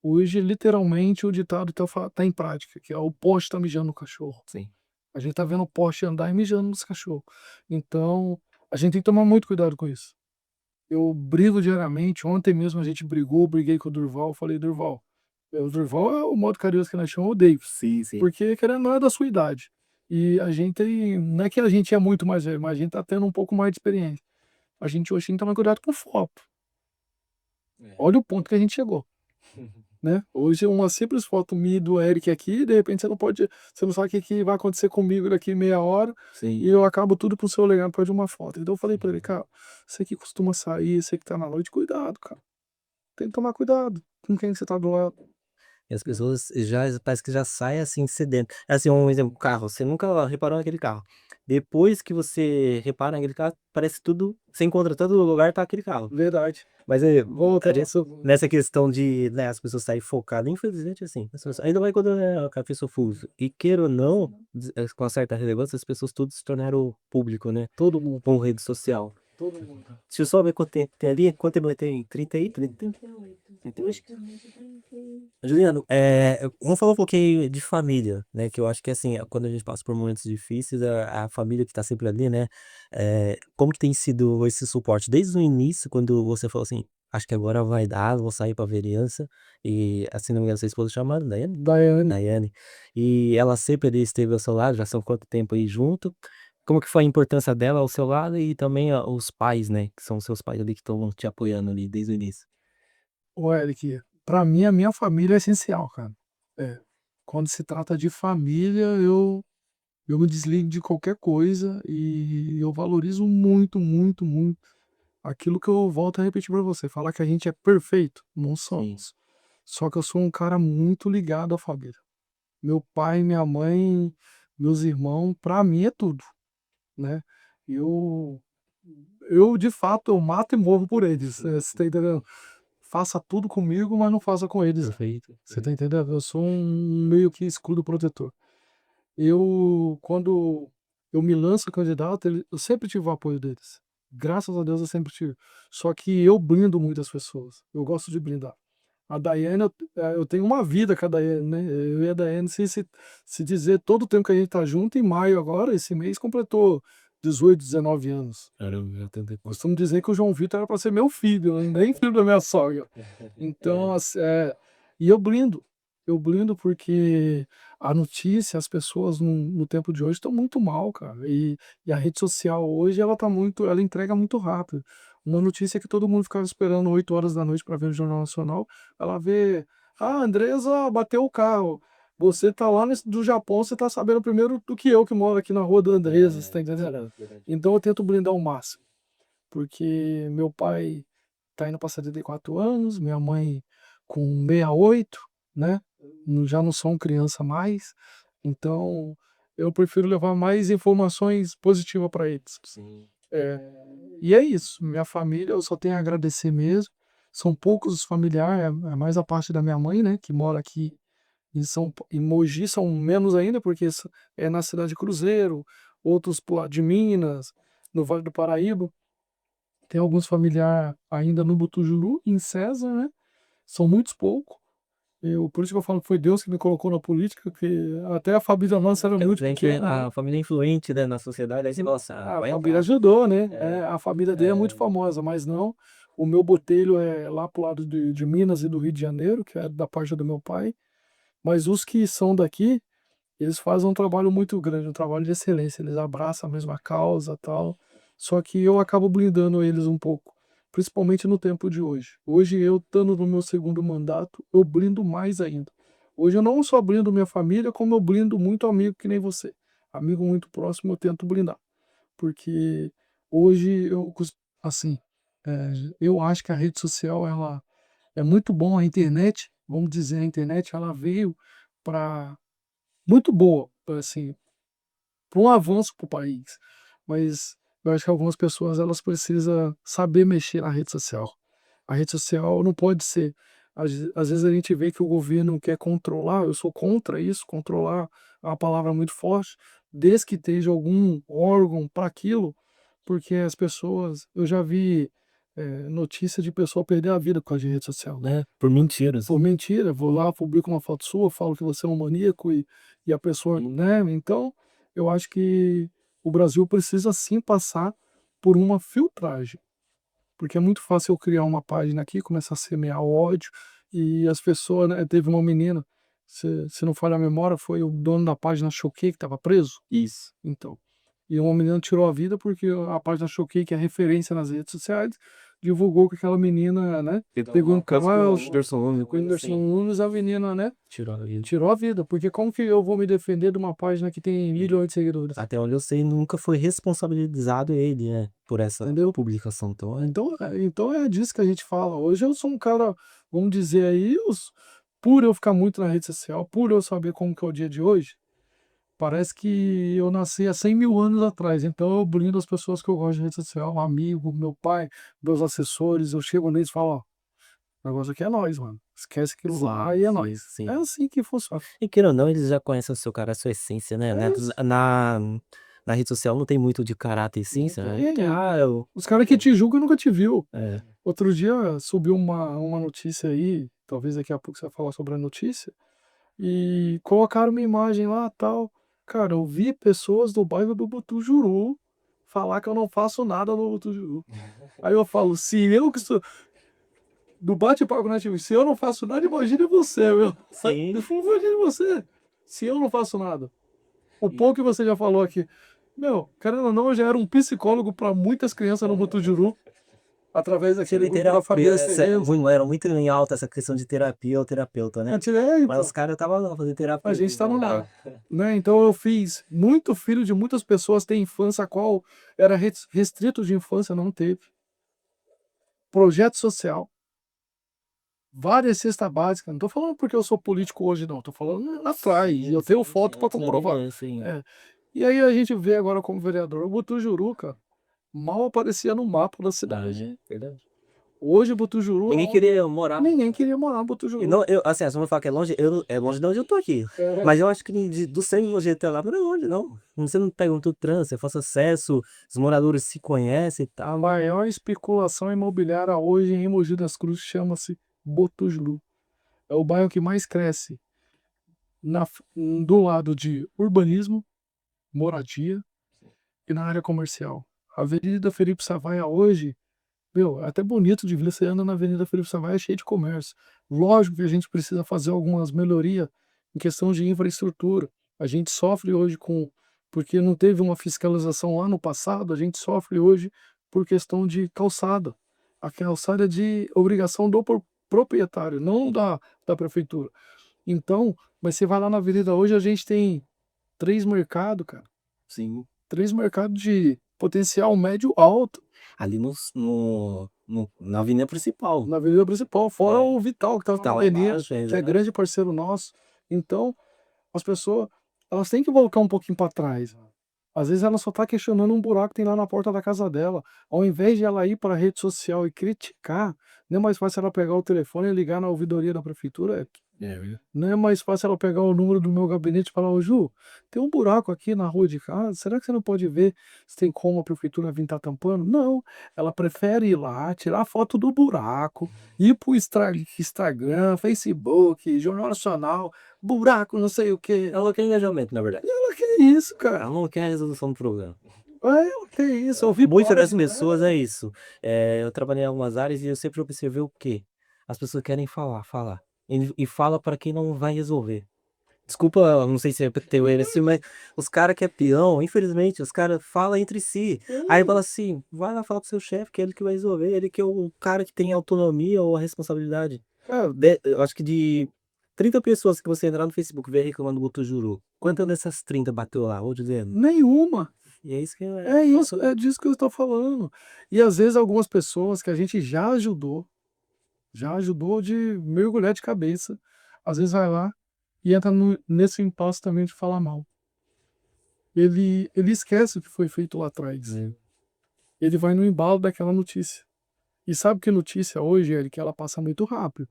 Hoje, literalmente, o ditado tá em prática, que é o poste tá mijando no cachorro. Sim. A gente tá vendo o poste andar e mijando nos cachorros. Então, a gente tem que tomar muito cuidado com isso. Eu brigo diariamente. Ontem mesmo a gente brigou, briguei com o Durval. Falei, Durval, o Durval é o modo carinhoso que nós chamamos, o Davis. Sim, sim. Porque, querendo ou não, é da sua idade. E a gente não é que a gente é muito mais velho, mas a gente tá tendo um pouco mais de experiência. A gente hoje tem que tomar cuidado com foto. É. Olha o ponto que a gente chegou, né? Hoje uma simples foto minha e do Eric aqui, de repente você não sabe o que vai acontecer comigo daqui meia hora, Sim. e eu acabo tudo pro seu legado por causa de uma foto. Então eu falei pra ele, Sim. cara, você que costuma sair, você que tá na noite, cuidado, cara. Tem que tomar cuidado com quem que você tá do lado. E as pessoas já parece que já saem, assim, sedento. Assim, um exemplo, carro, você nunca reparou naquele carro. Depois que você repara naquele carro, parece tudo você encontra todo lugar, tá aquele carro. Verdade. Mas é, Volta a no gente assunto. nessa questão de, né, as pessoas saírem focadas, infelizmente, assim, as pessoas ainda mais quando é a cabeça fuso. E queira ou não, com uma certa relevância, as pessoas tudo se tornaram público, né, Todo mundo, com rede social. todo mundo. Deixa eu só ver quanto tempo tem ali. Quanto tempo tem? 30 aí? 30? 38? Juliano, vamos falar um pouquinho de família, né? Que eu acho que assim, quando a gente passa por momentos difíceis, a família que tá sempre ali, né? Como que tem sido esse suporte? Desde o início, quando você falou assim, acho que agora vai dar, vou sair pra vereança, e assim, não me engano, sua esposa chamada Daiane? Daiane, Daiane. E ela sempre ali esteve ao seu lado, já são quanto tempo aí junto? Como que foi a importância dela ao seu lado e também os pais, né? Que são seus pais ali que estão te apoiando ali desde o início. o Eric, pra mim a minha família é essencial, cara. É. Quando se trata de família, eu me desligo de qualquer coisa e eu valorizo muito, muito, muito aquilo que eu volto a repetir pra você. Falar que a gente é perfeito, não Sim. somos. Só que eu sou um cara muito ligado à família. Meu pai, minha mãe, meus irmãos, pra mim é tudo, né? Eu, eu de fato, eu mato e morro por eles. Você tá entendendo? Faça tudo comigo, mas não faça com eles. Perfeito. Você tá entendendo? Eu sou um meio que escudo protetor. Quando eu me lanço candidato, eu sempre tive o apoio deles. Graças a Deus eu sempre tive. Só que eu blindo muitas pessoas. Eu gosto de blindar. A Daiane, eu tenho uma vida com a Daiane, né? Eu e a Daiane, se dizer todo o tempo que a gente tá junto, em maio agora, esse mês completou 18, 19 anos. Caramba, já tentei. Costumo dizer que o João Vitor era para ser meu filho, né? Nem filho da minha sogra. Então, e eu blindo porque a notícia, as pessoas no tempo de hoje estão muito mal, cara. E a rede social hoje, ela entrega muito rápido. Uma notícia que todo mundo ficava esperando 8 horas da noite para ver no Jornal Nacional, ela vê, a Andresa bateu o carro. Você tá lá do Japão, você tá sabendo primeiro do que eu que moro aqui na rua da Andresa, você tá entendendo? Verdade. Então eu tento blindar ao máximo, porque meu pai tá indo para 74 anos, minha mãe com 68, né? Já não são criança mais, então eu prefiro levar mais informações positivas para eles. Sim. É, e é isso, minha família eu só tenho a agradecer mesmo. São poucos os familiares, é mais a parte da minha mãe, né, que mora aqui em Mogi, são menos ainda, porque é na cidade de Cruzeiro, outros pro lado de Minas, no Vale do Paraíba. Tem alguns familiares ainda no Butujuru, em César, né? São muitos poucos. Por isso que eu falo que foi Deus que me colocou na política, porque até a família nossa era muito Gente, pequena, né? a família influente, né, na sociedade, aí você, nossa, A vai família entrar. ajudou, né? É, A família dele é muito é, famosa, mas não. O meu botelho é lá pro lado de Minas e do Rio de Janeiro, que é da parte do meu pai. Mas os que são daqui, eles fazem um trabalho muito grande, um trabalho de excelência. Eles abraçam a mesma causa, tal. Só que eu acabo blindando eles um pouco, principalmente no tempo de hoje. Hoje eu estando no meu segundo mandato, eu blindo mais ainda. Hoje eu não só blindo minha família, como eu blindo muito amigo que nem você. Amigo muito próximo eu tento blindar, porque hoje assim, eu acho que a rede social ela é muito bom, a internet, vamos dizer, a internet ela veio para muito boa, assim, para um avanço para o país, mas eu acho que algumas pessoas elas precisam saber mexer na rede social. A rede social não pode ser, às vezes a gente vê que o governo quer controlar, eu sou contra isso, controlar é uma palavra muito forte, desde que esteja algum órgão para aquilo, porque as pessoas, eu já vi notícia de pessoa perder a vida por causa de rede social. né, por mentiras. Por mentira, vou lá, publico uma foto sua, falo que você é um maníaco e a pessoa, né? Então, eu acho que o Brasil precisa sim passar por uma filtragem, porque é muito fácil eu criar uma página aqui, começar a semear ódio e as pessoas, né? Teve uma menina, se não falha a memória, foi o dono da página Choquei que estava preso. Isso. Então, e uma menina tirou a vida porque a página Choquei, que é referência nas redes sociais, divulgou que aquela menina, né? Pegou um Caso com carro, o Whindersson Nunes, com o coisa Whindersson assim, Nunes, a menina, né? tirou a vida. Tirou a vida. Porque como que eu vou me defender de uma página que tem milhões de seguidores? Até onde eu sei, nunca foi responsabilizado ele, né, por essa Entendeu? publicação. Então, Então é disso que a gente fala. Hoje eu sou um cara, vamos dizer aí, por eu ficar muito na rede social, por eu saber como que é o dia de hoje, parece que eu nasci há 100 mil anos atrás. Então eu blindo as pessoas que eu gosto de rede social, um amigo, meu pai, meus assessores. Eu chego neles e falo: ó, o negócio aqui é nós, mano. Esquece aquilo lá e é sim, nós. É sim. assim que funciona. E queira ou não, eles já conhecem o seu cara, a sua essência, né? É isso. Na rede social não tem muito de caráter e Não essência, né? tem. Eu. Os caras que te julgam nunca te viu. É. Outro dia subiu uma notícia aí, talvez daqui a pouco você vai falar sobre a notícia, e colocaram uma imagem lá tal. Cara, eu vi pessoas do bairro do Butujuru falar que eu não faço nada no Butujuru. Aí eu falo, se eu que sou do bate-papo nativo, se eu não faço nada, imagine você, meu. Sim. Imagine você. Se eu não faço nada. O pouco que você já falou aqui. Meu, querendo ou não, eu já era um psicólogo para muitas crianças no Butujuru, através daquele Tive grupo da terapia, família Cerezo. era muito em alta essa questão de terapia ou terapeuta, né? Mas os Então, caras estavam lá fazendo a terapia. gente está no lar, né? Então eu fiz muito filho de muitas pessoas tem infância a qual era restrito de infância, não teve. Projeto social, várias cestas básicas. Não tô falando porque eu sou político hoje, não. Tô falando lá atrás. E eu tenho foto para comprovar. Sim. É. E aí a gente vê agora como vereador o Butujuru, cara, mal aparecia no mapa da cidade. Verdade. Hoje o Butujuru, Ninguém queria morar. ninguém queria morar no E Butujuru. não, eu, assim, a pessoa fala que é longe, é longe de onde eu tô aqui. É. Mas eu acho que do centro do GT lá não é longe, não. Você não pega muito trânsito, é fácil acesso, os moradores se conhecem e A tal. maior especulação imobiliária hoje em Mogi das Cruzes chama-se Botujulu. É o bairro que mais cresce do lado de urbanismo, moradia e na área comercial. A Avenida Felipe Savaia hoje, meu, é até bonito de ver, você anda na Avenida Felipe Savaia é cheio de comércio. Lógico que a gente precisa fazer algumas melhorias em questão de infraestrutura. A gente sofre hoje porque não teve uma fiscalização lá no passado, a gente sofre hoje por questão de calçada. A calçada é de obrigação do proprietário, não da prefeitura. Então, mas você vai lá na avenida hoje, a gente tem 3 mercados, cara. Sim. 3 mercados de potencial médio alto Ali na avenida principal. na avenida principal, fora o Vital, que tá Tá na lá Lenia, embaixo, que é grande parceiro nosso. Então, as pessoas, elas têm que voltar um pouquinho para trás. Às vezes ela só tá questionando um buraco que tem lá na porta da casa dela. Ao invés de ela ir para a rede social e criticar, não é mais fácil ela pegar o telefone e ligar na ouvidoria da prefeitura? Não é mais fácil ela pegar o número do meu gabinete e falar: "Ô Ju, tem um buraco aqui na rua de casa, será que você não pode ver se tem como a prefeitura vir estar tampando?" Não, ela prefere ir lá, tirar foto do buraco, ir para o Instagram, Facebook, Jornal Nacional, buraco não sei o quê. Ela quer engajamento, na verdade. Ela quer isso, cara. Ela não quer a resolução do problema. Ela quer isso, eu vi Muitas das página pessoas é isso. Eu trabalhei em algumas áreas e eu sempre observei o quê? As pessoas querem falar, falar. E fala para quem não vai resolver. Desculpa, eu não sei se é teu ele assim, mas os cara que é peão, infelizmente, os cara fala entre si. Aí fala assim: "Vai lá falar pro seu chefe que é ele que vai resolver, ele que é o cara que tem autonomia ou a responsabilidade". Cara, eu acho que de 30 pessoas que você entrar no Facebook e ver reclamando do Botujuru, quantas dessas 30 bateu lá? Vou dizendo. nenhuma. E é isso que É isso, é disso que eu estou falando. E às vezes algumas pessoas que a gente já ajudou de mergulhar de cabeça, às vezes vai lá e entra nesse impasse também de falar mal. Ele esquece o que foi feito lá atrás. Ele vai no embalo daquela notícia. E sabe que notícia hoje, é que ela passa muito rápido.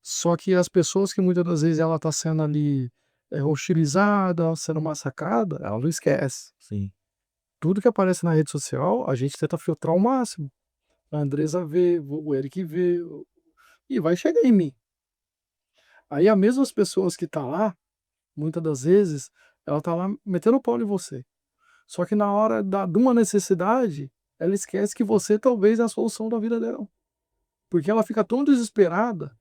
Só que as pessoas que muitas das vezes ela está sendo ali hostilizada, sendo massacrada, ela não esquece. Sim. Tudo que aparece na rede social, a gente tenta filtrar ao máximo. A Andresa vê, o Eric vê, e vai chegar em mim. Aí as mesmas pessoas que tá lá, muitas das vezes, ela tá lá metendo o pau em você. Só que na hora de uma necessidade, ela esquece que você talvez é a solução da vida dela. Porque ela fica tão desesperada,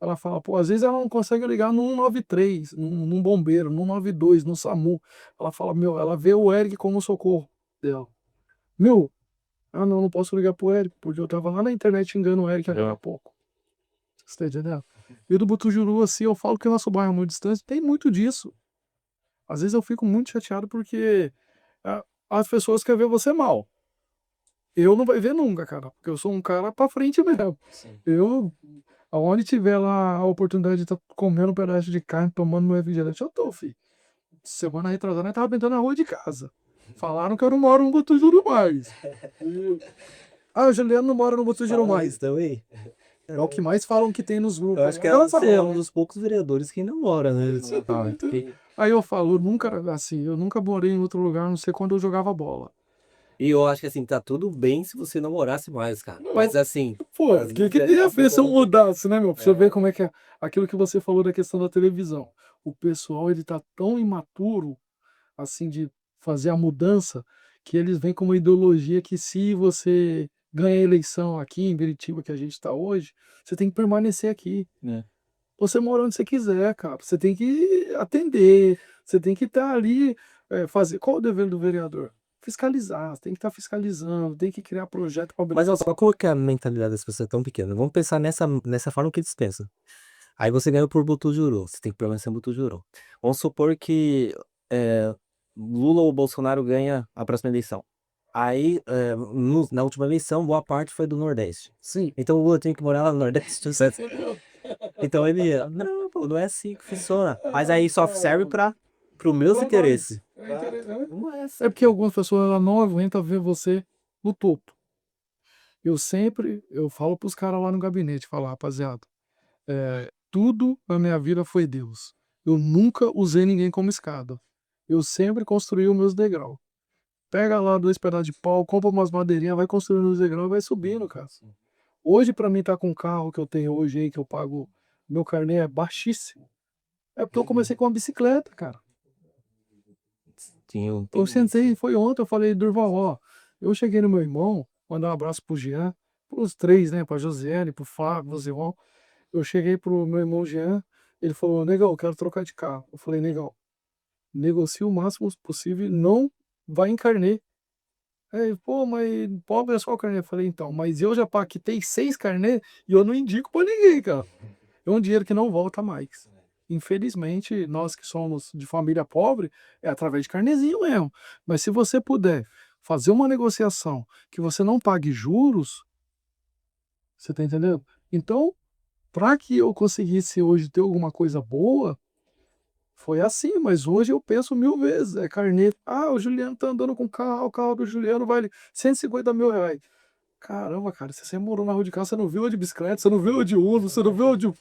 ela fala, pô, às vezes ela não consegue ligar no 193, num bombeiro, no 192, no SAMU. Ela fala, meu, ela vê o Eric como socorro dela. Meu, ah não, não posso ligar pro Eric, porque eu tava lá na internet xingando o Eric agora há pouco. Você tá entendendo? E do Butujuru, assim, eu falo que o nosso bairro é muito distante, tem muito disso. Às vezes eu fico muito chateado porque as pessoas querem ver você mal. Eu não vai ver nunca, cara, porque eu sou um cara pra frente mesmo. Sim. Eu, aonde tiver lá a oportunidade de estar comendo um pedaço de carne, tomando meu refrigerante, eu tô, filho. Semana retrasada, eu tava pintando a rua de casa. Falaram que eu não moro no Butujuru mais. Ah, o Juliano não mora no Butujuru Fala mais. isso também. É o que mais falam que tem nos grupos. Eu acho que Agora você é fala, um dos poucos vereadores que ainda mora, né? exatamente. Aí eu falo, eu nunca morei em outro lugar, a não sei quando eu jogava bola. E eu acho que assim, tá tudo bem se você não morasse mais, cara. Mas assim, Pô, às o que vezes que é ia ver se eu bom. mudasse, né, meu? Pra você ver como é que é aquilo que você falou da questão da televisão. O pessoal, ele tá tão imaturo, assim, de fazer a mudança, que eles vêm com uma ideologia que se você ganha a eleição aqui em Biritiba, que a gente tá hoje, você tem que permanecer aqui. Né? Você mora onde você quiser, cara. Você tem que atender, você tem que estar ali, fazer. Qual o dever do vereador? Fiscalizar, você tem que estar fiscalizando, tem que criar projeto para Mas olha só, como que é a mentalidade das pessoas tão pequena? Vamos pensar nessa forma que eles pensam. Aí você ganhou por Botujuru, você tem que permanecer em Botujuru. Vamos supor que eh, Lula ou Bolsonaro ganha a próxima eleição. Aí, na última eleição, boa parte foi do Nordeste. Sim. Então o Lula tem que morar lá no Nordeste. Certo? Então ele, não, pô, não é assim que funciona. Mas aí só serve para pro meus Pra interesses. nós. É interessante. Não é assim. É porque algumas pessoas ela não aguentam ver você no topo. Eu falo pros caras lá no gabinete, falar, rapaziada, tudo na minha vida foi Deus. Eu nunca usei ninguém como escada. Eu sempre construí os meus degraus. Pega lá 2 pedaços de pau, compra umas madeirinhas, vai construindo os degraus e vai subindo, cara. Hoje, pra mim, tá com o carro que eu tenho hoje aí, que eu pago, meu carnê é baixíssimo. É porque eu comecei com uma bicicleta, cara. Eu sentei, foi ontem, eu falei, Durval, ó, eu cheguei no meu irmão, mandar um abraço pro Jean, pros três, né, pra Josiane, pro Fábio, pro Zimão. Eu cheguei pro meu irmão Jean, ele falou, negão, eu quero trocar de carro. Eu falei, negão, negocie o máximo possível, não vai em carnê. Aí, pô, mas pobre é só o carnê. Eu falei, então, mas eu já paquitei 6 carnê e eu não indico pra ninguém, cara. É um dinheiro que não volta mais. Infelizmente, nós que somos de família pobre, é através de carnezinho mesmo. Mas se você puder fazer uma negociação que você não pague juros, você tá entendendo? Então, para que eu conseguisse hoje ter alguma coisa boa, Foi assim, mas hoje eu penso 1000 vezes, é carnê. Ah, o Juliano tá andando com o carro do Juliano vale R$ 150.000. Caramba, cara, se você morou na rua de casa, você não viu eu de bicicleta, você não viu eu de Uno, você não viu eu de,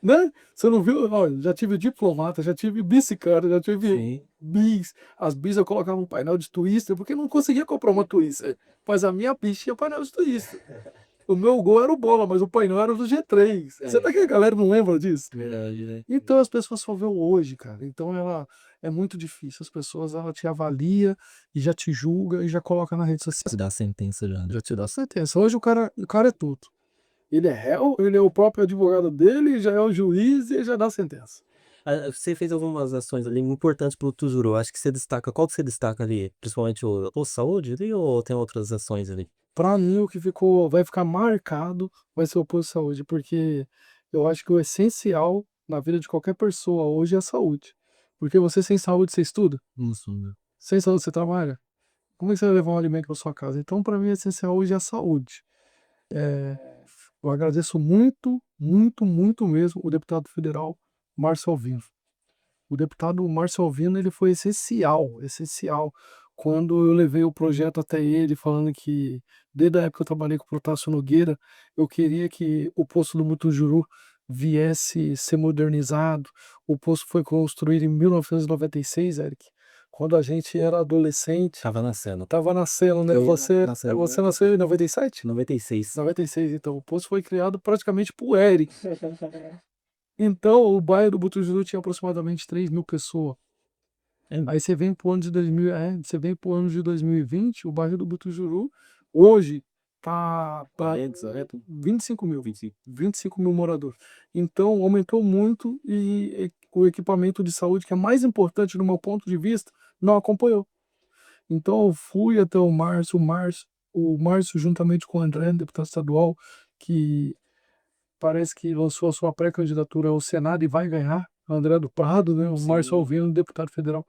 né? Você não viu, olha, já tive diplomata, já tive bicicleta, já tive Sim. bis. As bis eu colocava um painel de twister, porque eu não conseguia comprar uma twister. Mas a minha bis tinha painel de twister. O meu gol era o bola, mas o painel era do G3. Você tá que a galera não lembra disso? Verdade, né? Então as pessoas só vê o hoje, cara. Então ela é muito difícil. As pessoas ela te avalia e já te julga e já coloca na rede social. Se dá a sentença já, né? Já te dá sentença. Hoje o cara é tudo. Ele é réu, ele é o próprio advogado dele, já é o juiz e já dá sentença. Você fez algumas ações ali importantes pro Tujuru. Acho que você destaca. Qual que você destaca ali? Principalmente o saúde ali ou tem outras ações ali? Pra mim, o que vai ficar marcado vai ser o posto de saúde, porque eu acho que o essencial na vida de qualquer pessoa hoje é a saúde. Porque você sem saúde, você estuda? Isso, né? Sem saúde, você trabalha? Como é que você vai levar um alimento para sua casa? Então, para mim, o essencial hoje é a saúde. Eu agradeço muito, muito, muito mesmo o deputado federal Márcio Alvino. O deputado Márcio Alvino, ele foi essencial, essencial. Quando eu levei o projeto até ele, falando que, desde a época que eu trabalhei com o Protásio Nogueira, eu queria que o poço do Mutujuru viesse ser modernizado. O poço foi construído em 1996, Eric, quando a gente era adolescente. Tava nascendo. Tava nascendo, né? Eu ia Você nascendo. nasceu em 97? 96. 96, então. O poço foi criado praticamente por Eric. Então, o bairro do Butujuru tinha aproximadamente 3.000 pessoas. É, Aí você vem pro ano de 2000, você vem pro ano de 2020, o bairro do Butujuru, hoje tá 25 mil, 25 mil moradores. Então, aumentou muito e o equipamento de saúde, que é mais importante no meu ponto de vista, não acompanhou. Então, eu fui até o Márcio juntamente com o André, deputado estadual, que parece que lançou a sua pré-candidatura ao Senado e vai ganhar, o André do Prado, né? O Márcio Alvino, deputado federal.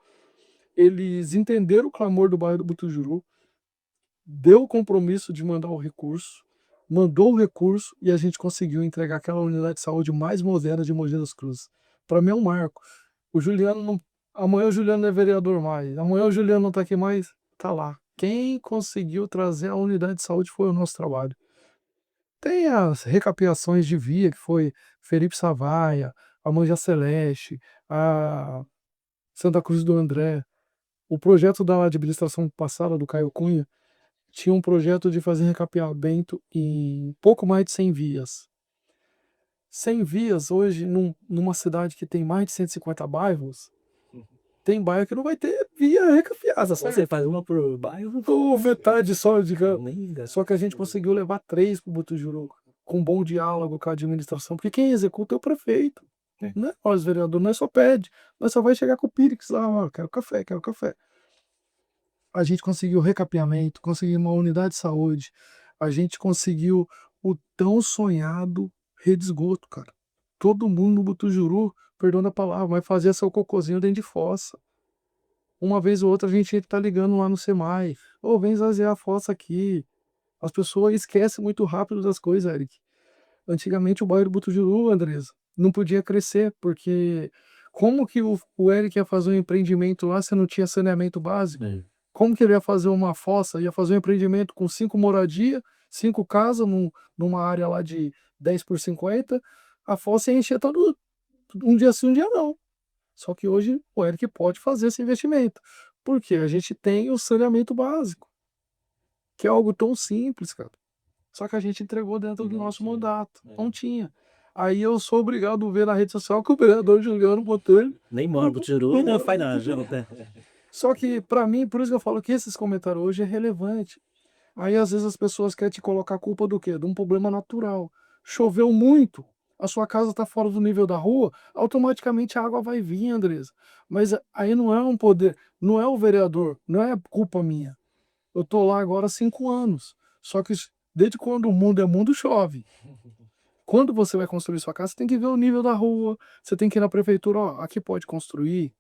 Eles entenderam o clamor do bairro do Butujuru, deu o compromisso de mandar o recurso, mandou o recurso e a gente conseguiu entregar aquela unidade de saúde mais moderna de Mogi das Cruzes. Para mim é um marco. O Juliano não, amanhã o Juliano não é vereador mais, amanhã o Juliano não está aqui mais, tá lá. Quem conseguiu trazer a unidade de saúde foi o nosso trabalho. Tem as recapeações de via, que foi Felipe Savaia, a Manja Celeste, a Santa Cruz do André. O projeto da administração passada, do Caio Cunha, tinha um projeto de fazer recapeamento em pouco mais de 100 vias. 100 vias hoje, numa cidade que tem mais de 150 bairros, tem bairro que não vai ter via recapeada, sabe? Você faz uma por bairro? Ou metade só, Nem dá. só que a gente conseguiu levar 3 para o Butujuru, com bom diálogo com a administração, porque quem executa é o prefeito. É. Não é nós, vereador, nós só pede. Nós só vai chegar com o Pírix lá, ó, quero café, quero café. A gente conseguiu recapeamento, conseguiu uma unidade de saúde, a gente conseguiu o tão sonhado rede de esgoto, cara. Todo mundo no Butujuru, perdão da palavra, vai fazer seu cocôzinho dentro de fossa. Uma vez ou outra a gente tá ligando lá no SEMAI, ô, vem esvaziar a fossa aqui. As pessoas esquecem muito rápido das coisas, Eric. Antigamente o bairro do Butujuru, Andresa, não podia crescer, porque como que o Eric ia fazer um empreendimento lá se não tinha saneamento básico? É. Como que ele ia fazer uma fossa? Ia fazer um empreendimento com 5 moradias, 5 casas, numa área lá de 10 por 50, a fossa ia encher todo um dia sim, um dia não. Só que hoje o Eric pode fazer esse investimento, porque a gente tem o saneamento básico, que é algo tão simples, cara. Só que a gente entregou dentro do Não nosso tinha. mandato, É. não tinha. Aí eu sou obrigado a ver na rede social que o vereador Juliano botou ele. Nem mora pro Tijuru e não faz nada. Né? Só que, para mim, por isso que eu falo que esses comentários hoje é relevante. Aí, às vezes, as pessoas querem te colocar a culpa do quê? De um problema natural. Choveu muito, a sua casa está fora do nível da rua, automaticamente a água vai vir, Andresa. Mas aí não é um poder, não é o vereador, não é culpa minha. Eu tô lá agora há 5 anos. Só que desde quando o mundo é mundo, chove. Quando você vai construir sua casa, você tem que ver o nível da rua, você tem que ir na prefeitura, ó, aqui pode construir.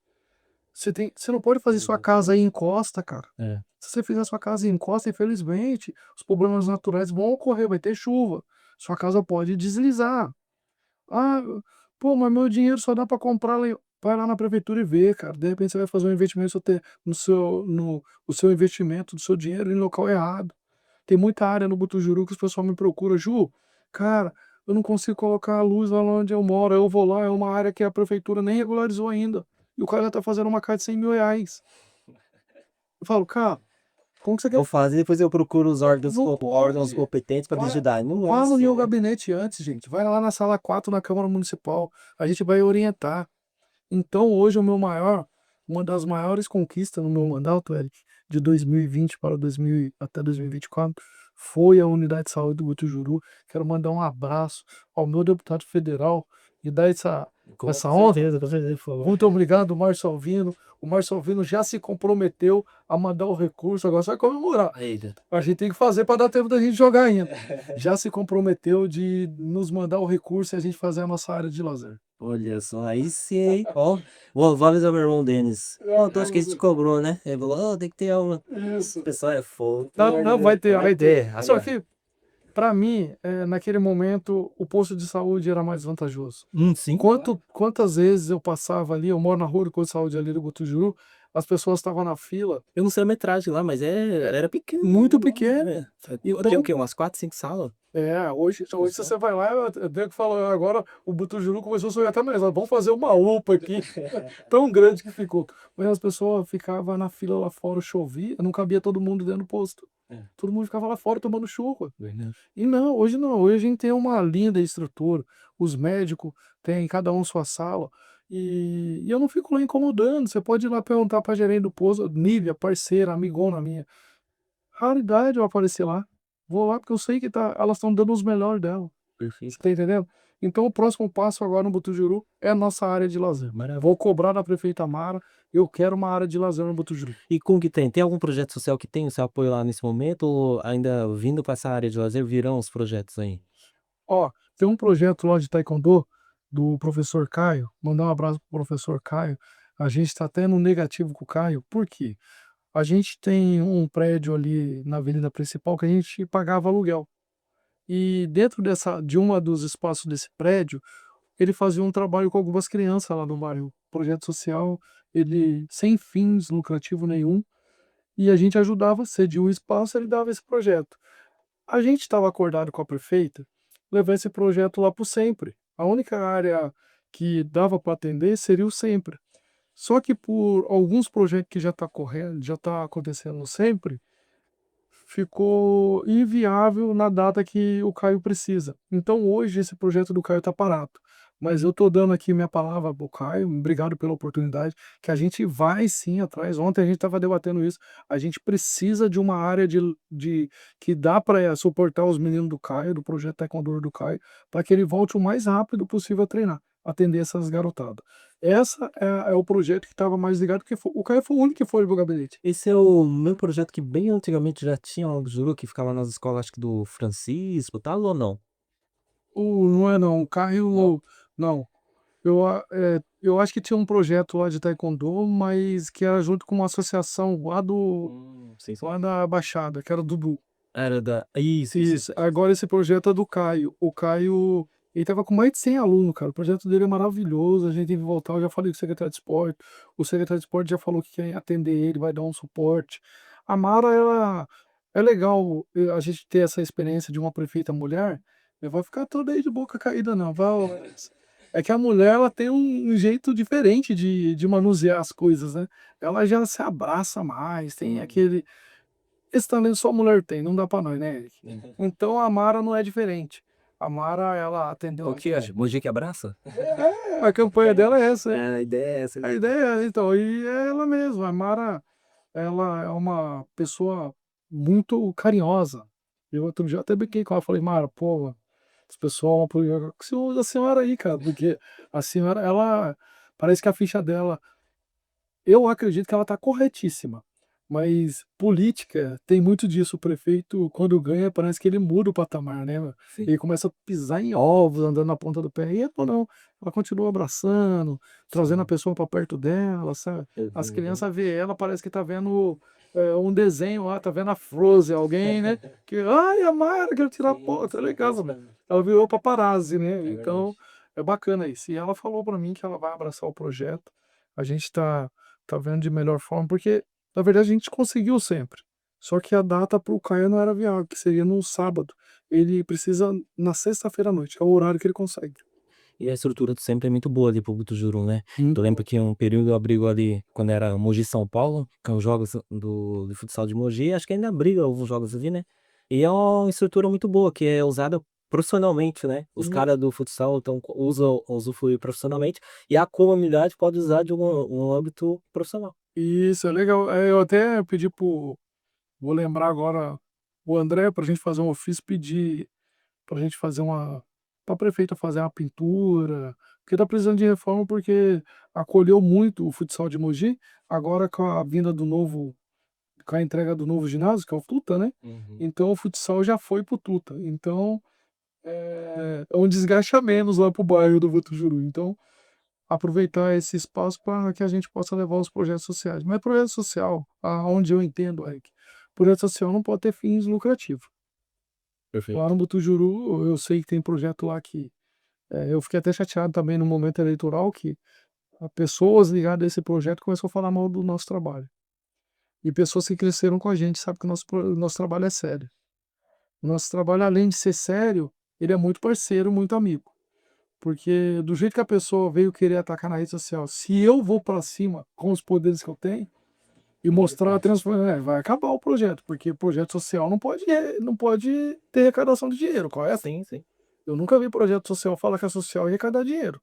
Você não pode fazer sua casa aí em costa, cara. É. Se você fizer sua casa em costa, infelizmente, os problemas naturais vão ocorrer, vai ter chuva. Sua casa pode deslizar. Ah, pô, mas meu dinheiro só dá para comprar vai lá na prefeitura e vê, cara. De repente você vai fazer um investimento o seu investimento, do seu dinheiro em local errado. Tem muita área no Butujuru que os pessoal me procura, Ju, cara, eu não consigo colocar a luz lá onde eu moro. Eu vou lá, é uma área que a prefeitura nem regularizou ainda. E o cara já tá fazendo uma casa de R$ 100.000. Eu falo, cara, como que você quer? Vou fazer, depois eu procuro os órgãos, Não órgãos pode. competentes para me Vai, ajudar. Não é vá no meu assim, né? gabinete antes, gente. Vai lá na sala 4 na Câmara Municipal. A gente vai orientar. Então, hoje, uma das maiores conquistas no meu mandato, Eric, de 2020 para 2000, até 2024, foi a unidade de saúde do Butujuru. Quero mandar um abraço ao meu deputado federal e dar Com essa honra. certeza, com certeza, por favor. Muito obrigado, Márcio Alvino. O Márcio Alvino já se comprometeu a mandar o recurso, agora só vai comemorar. Eita. A gente tem que fazer para dar tempo da gente jogar ainda. Já se comprometeu de nos mandar o recurso e a gente fazer a nossa área de lazer. Olha só, aí sim, hein? Ó, vou avisar meu irmão Denis. Ó, tu acha que a gente cobrou, né? Ele falou, ó, tem que ter uma. Isso. O pessoal é fogo. Não vai ter. Vai ter. Só que, para mim, naquele momento, o posto de saúde era mais vantajoso. Sim. Quantas vezes eu passava ali, eu moro na rua do posto de saúde ali do Butujuru, as pessoas estavam na fila, Eu não sei a metragem lá, mas era pequeno. muito pequena. E tem o quê? Umas 4, 5 salas? Hoje se você vai lá, eu tenho que falar, agora o Butujuru começou a sonhar até mais, vamos fazer uma UPA aqui, tão grande que ficou. Mas as pessoas ficavam na fila lá fora, chovia, não cabia todo mundo dentro do posto. Todo mundo ficava lá fora tomando chuva. E não, hoje a gente tem uma linda estrutura, os médicos têm cada um sua sala, e eu não fico lá incomodando, você pode ir lá perguntar pra gerente do posto, Nívia, parceira, amigona minha, raridade eu aparecer lá. Vou lá porque eu sei que elas estão dando os melhores dela. Você Perfeito. tá entendendo? Então o próximo passo agora no Butujuru é a nossa área de lazer. Maravilha. Vou cobrar da prefeita Mara, eu quero uma área de lazer no Butujuru. E como que tem? Tem algum projeto social que tem o seu apoio lá nesse momento? Ou ainda vindo para essa área de lazer virão os projetos aí? Ó, tem um projeto lá de Taekwondo do professor Caio. Mandar um abraço pro professor Caio. A gente está até no negativo com o Caio. Por quê? A gente tem um prédio ali na avenida principal que a gente pagava aluguel. E dentro de uma dos espaços desse prédio, ele fazia um trabalho com algumas crianças lá no bairro. Projeto social, ele sem fins lucrativo nenhum. E a gente ajudava, cedia um espaço, ele dava esse projeto. A gente estava acordado com a prefeita, levar esse projeto lá para o Sempre. A única área que dava para atender seria o Sempre. Só que por alguns projetos que já está correndo, já está acontecendo no Sempre, ficou inviável na data que o Caio precisa. Então hoje esse projeto do Caio está parado. Mas eu estou dando aqui minha palavra para o Caio, obrigado pela oportunidade, que a gente vai sim atrás. Ontem a gente estava debatendo isso. A gente precisa de uma área que dá para suportar os meninos do Caio, do projeto Taekwondo do Caio, para que ele volte o mais rápido possível a treinar, atender essas garotadas. Essa é o projeto que estava mais ligado, porque o Caio foi o único que foi pro gabinete. Esse é o meu projeto que bem antigamente já tinha um juro que ficava nas escolas, acho que do Francisco, tal, ou não? Não é não, o Caio, não. Eu acho que tinha um projeto lá de Taekwondo, mas que era junto com uma associação Sim, sim. lá da Baixada, que era o Dudu. Era da. Isso. Isso. Agora esse projeto é do Caio. O Caio, ele tava com mais de 100 alunos, cara. O projeto dele é maravilhoso. A gente tem que voltar. Eu já falei com o secretário de esporte. O secretário de esporte já falou que quer atender ele, vai dar um suporte. A Mara, ela é legal a gente ter essa experiência de uma prefeita mulher. Não vai ficar toda aí de boca caída, não. É que a mulher, ela tem um jeito diferente de manusear as coisas, né? Ela já se abraça mais, tem aquele. Esse talento só a mulher tem, não dá pra nós, né, Eric? Então a Mara não é diferente. A Mara, ela atendeu. O que é? Mogi que abraça? A campanha dela é essa. É, a ideia é essa. A ideia é, então, e é ela mesma. A Mara, ela é uma pessoa muito carinhosa. Eu outro dia até brinquei com ela, falei, Mara, pô, esse pessoal, que você usa a senhora aí, cara, porque a senhora, ela, parece que a ficha dela, eu acredito que ela tá corretíssima. Mas política tem muito disso. O prefeito, quando ganha, parece que ele muda o patamar, né? Sim. Ele começa a pisar em ovos, andando na ponta do pé. E ela não, ela continua abraçando, trazendo a pessoa para perto dela, sabe? As crianças vê ela, parece que tá vendo um desenho lá, tá vendo a Frozen, alguém, né? Que, ai, a Mara, quero tirar foto, é legal. Ela virou paparazzi, né? Então, É bacana isso. E ela falou pra mim que ela vai abraçar o projeto. A gente tá vendo de melhor forma, porque na verdade a gente conseguiu sempre. Só que a data para o Caio não era viável, que seria no sábado. Ele precisa na sexta-feira à noite, é o horário que ele consegue. E a estrutura sempre é muito boa ali pro Butujurum, né. Eu lembro Muito. que um período eu abrigo ali quando era Mogi São Paulo, que é os jogos do futsal de Mogi, acho que ainda abriga alguns jogos ali, né. E é uma estrutura muito boa, que é usada profissionalmente, né. Os Uhum. cara do futsal usufruir profissionalmente, e a comunidade pode usar de um âmbito profissional. Isso, é legal. Eu até pedi vou lembrar agora o André pra gente fazer um ofício, pedir pra gente fazer pra prefeita fazer uma pintura, porque tá precisando de reforma, porque acolheu muito o futsal de Mogi, agora com a vinda do novo com a entrega do novo ginásio, que é o Tuta, né, Uhum. então o futsal já foi pro Tuta, então, é um desgaste a menos lá para o bairro do Butujuru, então aproveitar esse espaço para que a gente possa levar os projetos sociais. Mas projeto social, aonde eu entendo, Eric, projeto social não pode ter fins lucrativos. Lá Perfeito. no Butujuru, eu sei que tem projeto lá que eu fiquei até chateado também no momento eleitoral que pessoas ligadas a esse projeto começou a falar mal do nosso trabalho. E pessoas que cresceram com a gente sabem que o nosso trabalho é sério. O nosso trabalho, além de ser sério, ele é muito parceiro, muito amigo. Porque do jeito que a pessoa veio querer atacar na rede social, se eu vou para cima com os poderes que eu tenho e mostrar a transformação, vai acabar o projeto, porque projeto social não pode ter arrecadação de dinheiro, correto? Sim, sim. Eu nunca vi projeto social falar que é social e arrecadar dinheiro.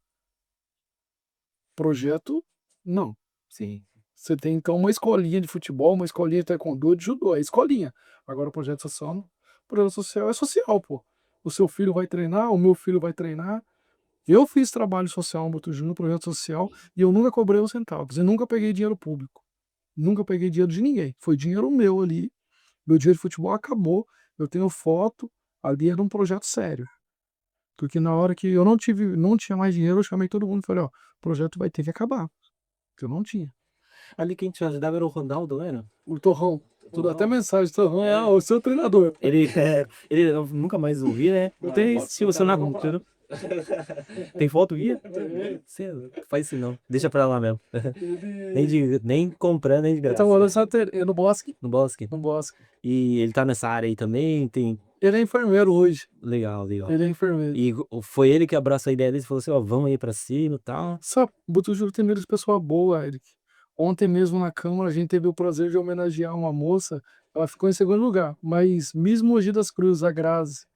Projeto, não. Sim. Você tem então uma escolinha de futebol, uma escolinha de taekwondo, de judô, é escolinha. Agora o projeto social, não. Projeto social é social, pô. O seu filho vai treinar, o meu filho vai treinar. Eu fiz trabalho social no Botucatu, no projeto social, e eu nunca cobrei um centavo. Quer dizer, nunca peguei dinheiro público. Nunca peguei dinheiro de ninguém. Foi dinheiro meu ali. Meu dinheiro de futebol acabou. Eu tenho foto. Ali era um projeto sério. Porque na hora que eu não tinha mais dinheiro, eu chamei todo mundo e falei, ó, o projeto vai ter que acabar. Porque eu não tinha. Ali quem te ajudava era o Ronaldo, não era? O Torrão. Tudo até Torrão. mensagem, Torrão o seu treinador. Ele eu nunca mais ouvi, né. Eu tenho se você não entendeu? Tem foto minha? Você faz isso não, deixa pra lá mesmo. Nem comprando, nem de Ele tá graça. morando em no Bosque. No Bosque. No Bosque. E ele tá nessa área aí também, tem Ele é enfermeiro hoje. legal, legal. Ele é enfermeiro. E foi ele que abraçou a ideia deles e falou assim: "Ó, vamos aí pra cima e tal". Sabe, Botucatu tem medo de pessoa boa, Eric. Ontem mesmo na Câmara a gente teve o prazer de homenagear uma moça, ela ficou em segundo lugar, mas Miss Mogi das Cruzes, a Grazi.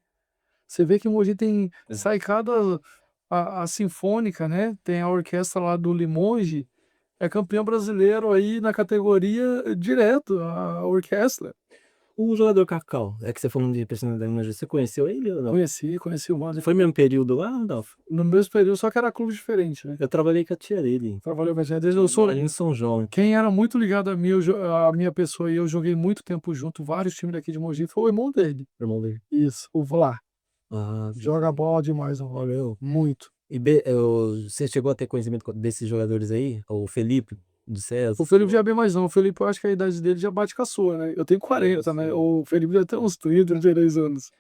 Você vê que Mogi tem, sai cada, a Sinfônica, né, tem a orquestra lá do Limonge, é campeão brasileiro aí na categoria direto, a orquestra. O jogador Cacau, é que você falando de personalidade, você conheceu ele ou não? Conheci o Wander. Foi mesmo período lá, Adolfo? No mesmo período, só que era clube diferente, né. Eu trabalhei com a tia dele, Trabalhou com a gente, desde eu sou ali em São João. quem era muito ligado a mim, a minha pessoa e eu joguei muito tempo junto, vários times daqui de Mogi, foi o irmão dele. Irmão dele. Isso, o Vlá. Ah, Joga bola demais, o Vlá. valeu. Muito. E você chegou a ter conhecimento desses jogadores aí? O Felipe, do César? O Felipe já é bem mais não, o Felipe eu acho que a idade dele já bate com a sua, né. Eu tenho 40, né, o Felipe já tem uns 30, 32 anos.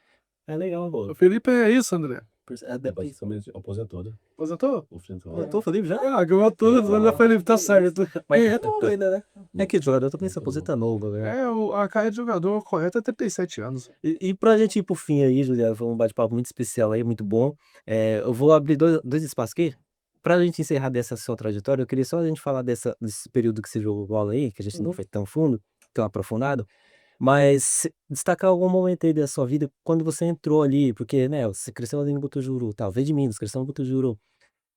É legal, O pô. Felipe é isso, André. É, depois também aposentou, né? Aposentou? Aposentou o Felipe já? Ganhou tudo, mas o Felipe tá certo. Mas é novo ainda, né? É que jogador também se aposenta novo, né? A carreira de jogador correta é 37 anos. E pra gente ir pro fim aí, Juliano, foi um bate-papo muito especial aí, muito bom. Eu vou abrir dois espaços aqui. Pra gente encerrar dessa sua trajetória, eu queria só a gente falar desse período que você jogou bola aí, que a gente não foi tão fundo, tão aprofundado. Mas destacar algum momento aí da sua vida quando você entrou ali, porque, né, você cresceu ali no Botucatu, tal, veio de Minas, cresceu no Botucatu.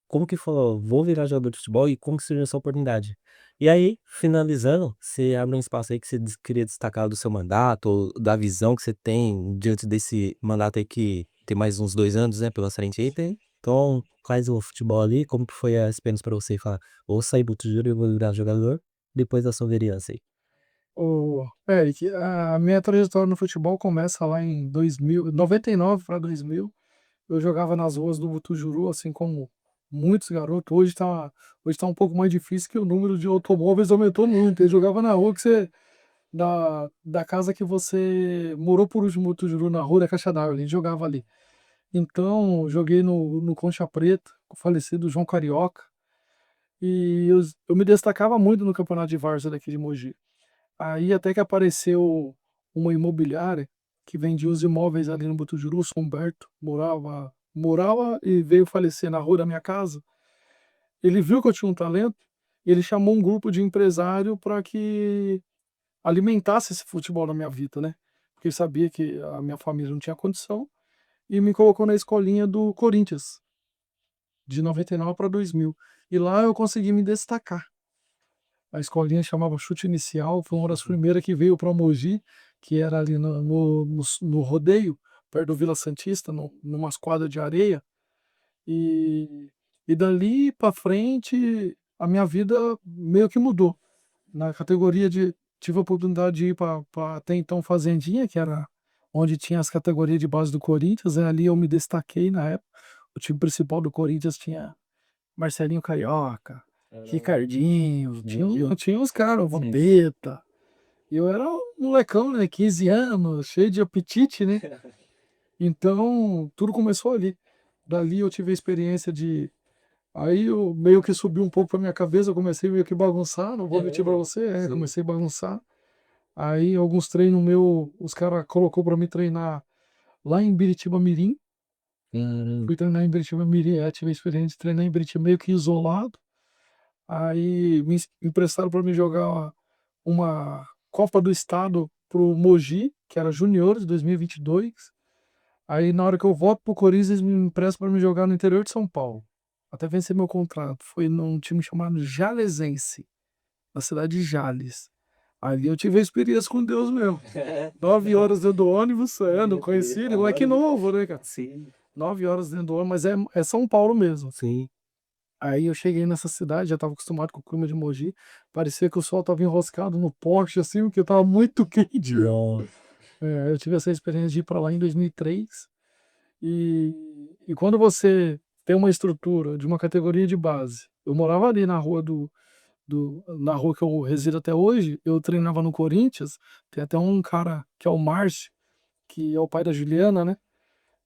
Como que falou: "Vou virar jogador de futebol", e como que surgiu essa oportunidade? E aí, finalizando, você abre um espaço aí que você queria destacar do seu mandato ou da visão que você tem diante desse mandato aí que tem mais uns 2 anos, né, pela frente aí. Então, quais o futebol ali, como que foi a experiência pra você falar: "Vou sair do Botucatu e vou virar jogador", depois da sua vereança aí? Ô, Eric, a minha trajetória no futebol começa lá em 2000, 99 para 2000. Eu jogava nas ruas do Butujuru, assim como muitos garotos. Hoje tá um pouco mais difícil, que o número de automóveis aumentou muito. Eu jogava na rua da casa que você morou por último, Butujuru, na rua da Caixa d'Água, a gente jogava ali. Então, joguei no Concha Preta, com o falecido João Carioca. E eu me destacava muito no campeonato de várzea daqui de Mogi. Aí até que apareceu uma imobiliária que vendia os imóveis ali no Butujuru, o São Humberto, morava e veio falecer na rua da minha casa. Ele viu que eu tinha um talento e ele chamou um grupo de empresário para que alimentasse esse futebol na minha vida, né? Porque ele sabia que a minha família não tinha condição e me colocou na escolinha do Corinthians, de 99 para 2000. E lá eu consegui me destacar. A escolinha chamava Chute Inicial, foi uma das primeiras que veio para Mogi, que era ali no rodeio, perto do Vila Santista, numa quadras de areia. E, e dali para frente, a minha vida meio que mudou. Na categoria de. Tive a oportunidade de ir para até então Fazendinha, que era onde tinha as categorias de base do Corinthians, né? Ali eu me destaquei na época. O time principal do Corinthians tinha Marcelinho Carioca, Ricardinho, tinha uns caras, o Vampeta. E eu era um molecão, né? 15 anos, cheio de apetite, né? Então, tudo começou ali. Dali eu tive a experiência de. Aí eu meio que subi um pouco pra minha cabeça, eu comecei meio que bagunçar, não vou mentir pra você, Sim. comecei a bagunçar. Aí alguns treinos meus, os caras colocou pra me treinar lá em Biritiba Mirim. Fui treinar em Biritiba Mirim, tive a experiência de treinar em Biritiba meio que isolado. Aí me emprestaram pra me jogar uma Copa do Estado pro Mogi, que era Juniores 2022. Aí na hora que eu volto pro Corinthians, eles me emprestam pra me jogar no interior de São Paulo. Até vencer meu contrato. Foi num time chamado Jalesense, na cidade de Jales. Ali eu tive a experiência com Deus mesmo. 9 horas dentro do ônibus, não conhecia, ele é moleque novo, né, cara? Sim. 9 horas dentro do ônibus, mas é São Paulo mesmo. Sim. Aí eu cheguei nessa cidade, já tava acostumado com o clima de Mogi. Parecia que o sol tava enroscado no poste, assim, porque tava muito quente. Eu tive essa experiência de ir pra lá em 2003. E quando você tem uma estrutura de uma categoria de base, eu morava ali na rua na rua que eu resido até hoje, eu treinava no Corinthians, tem até um cara que é o Márcio, que é o pai da Juliana, né?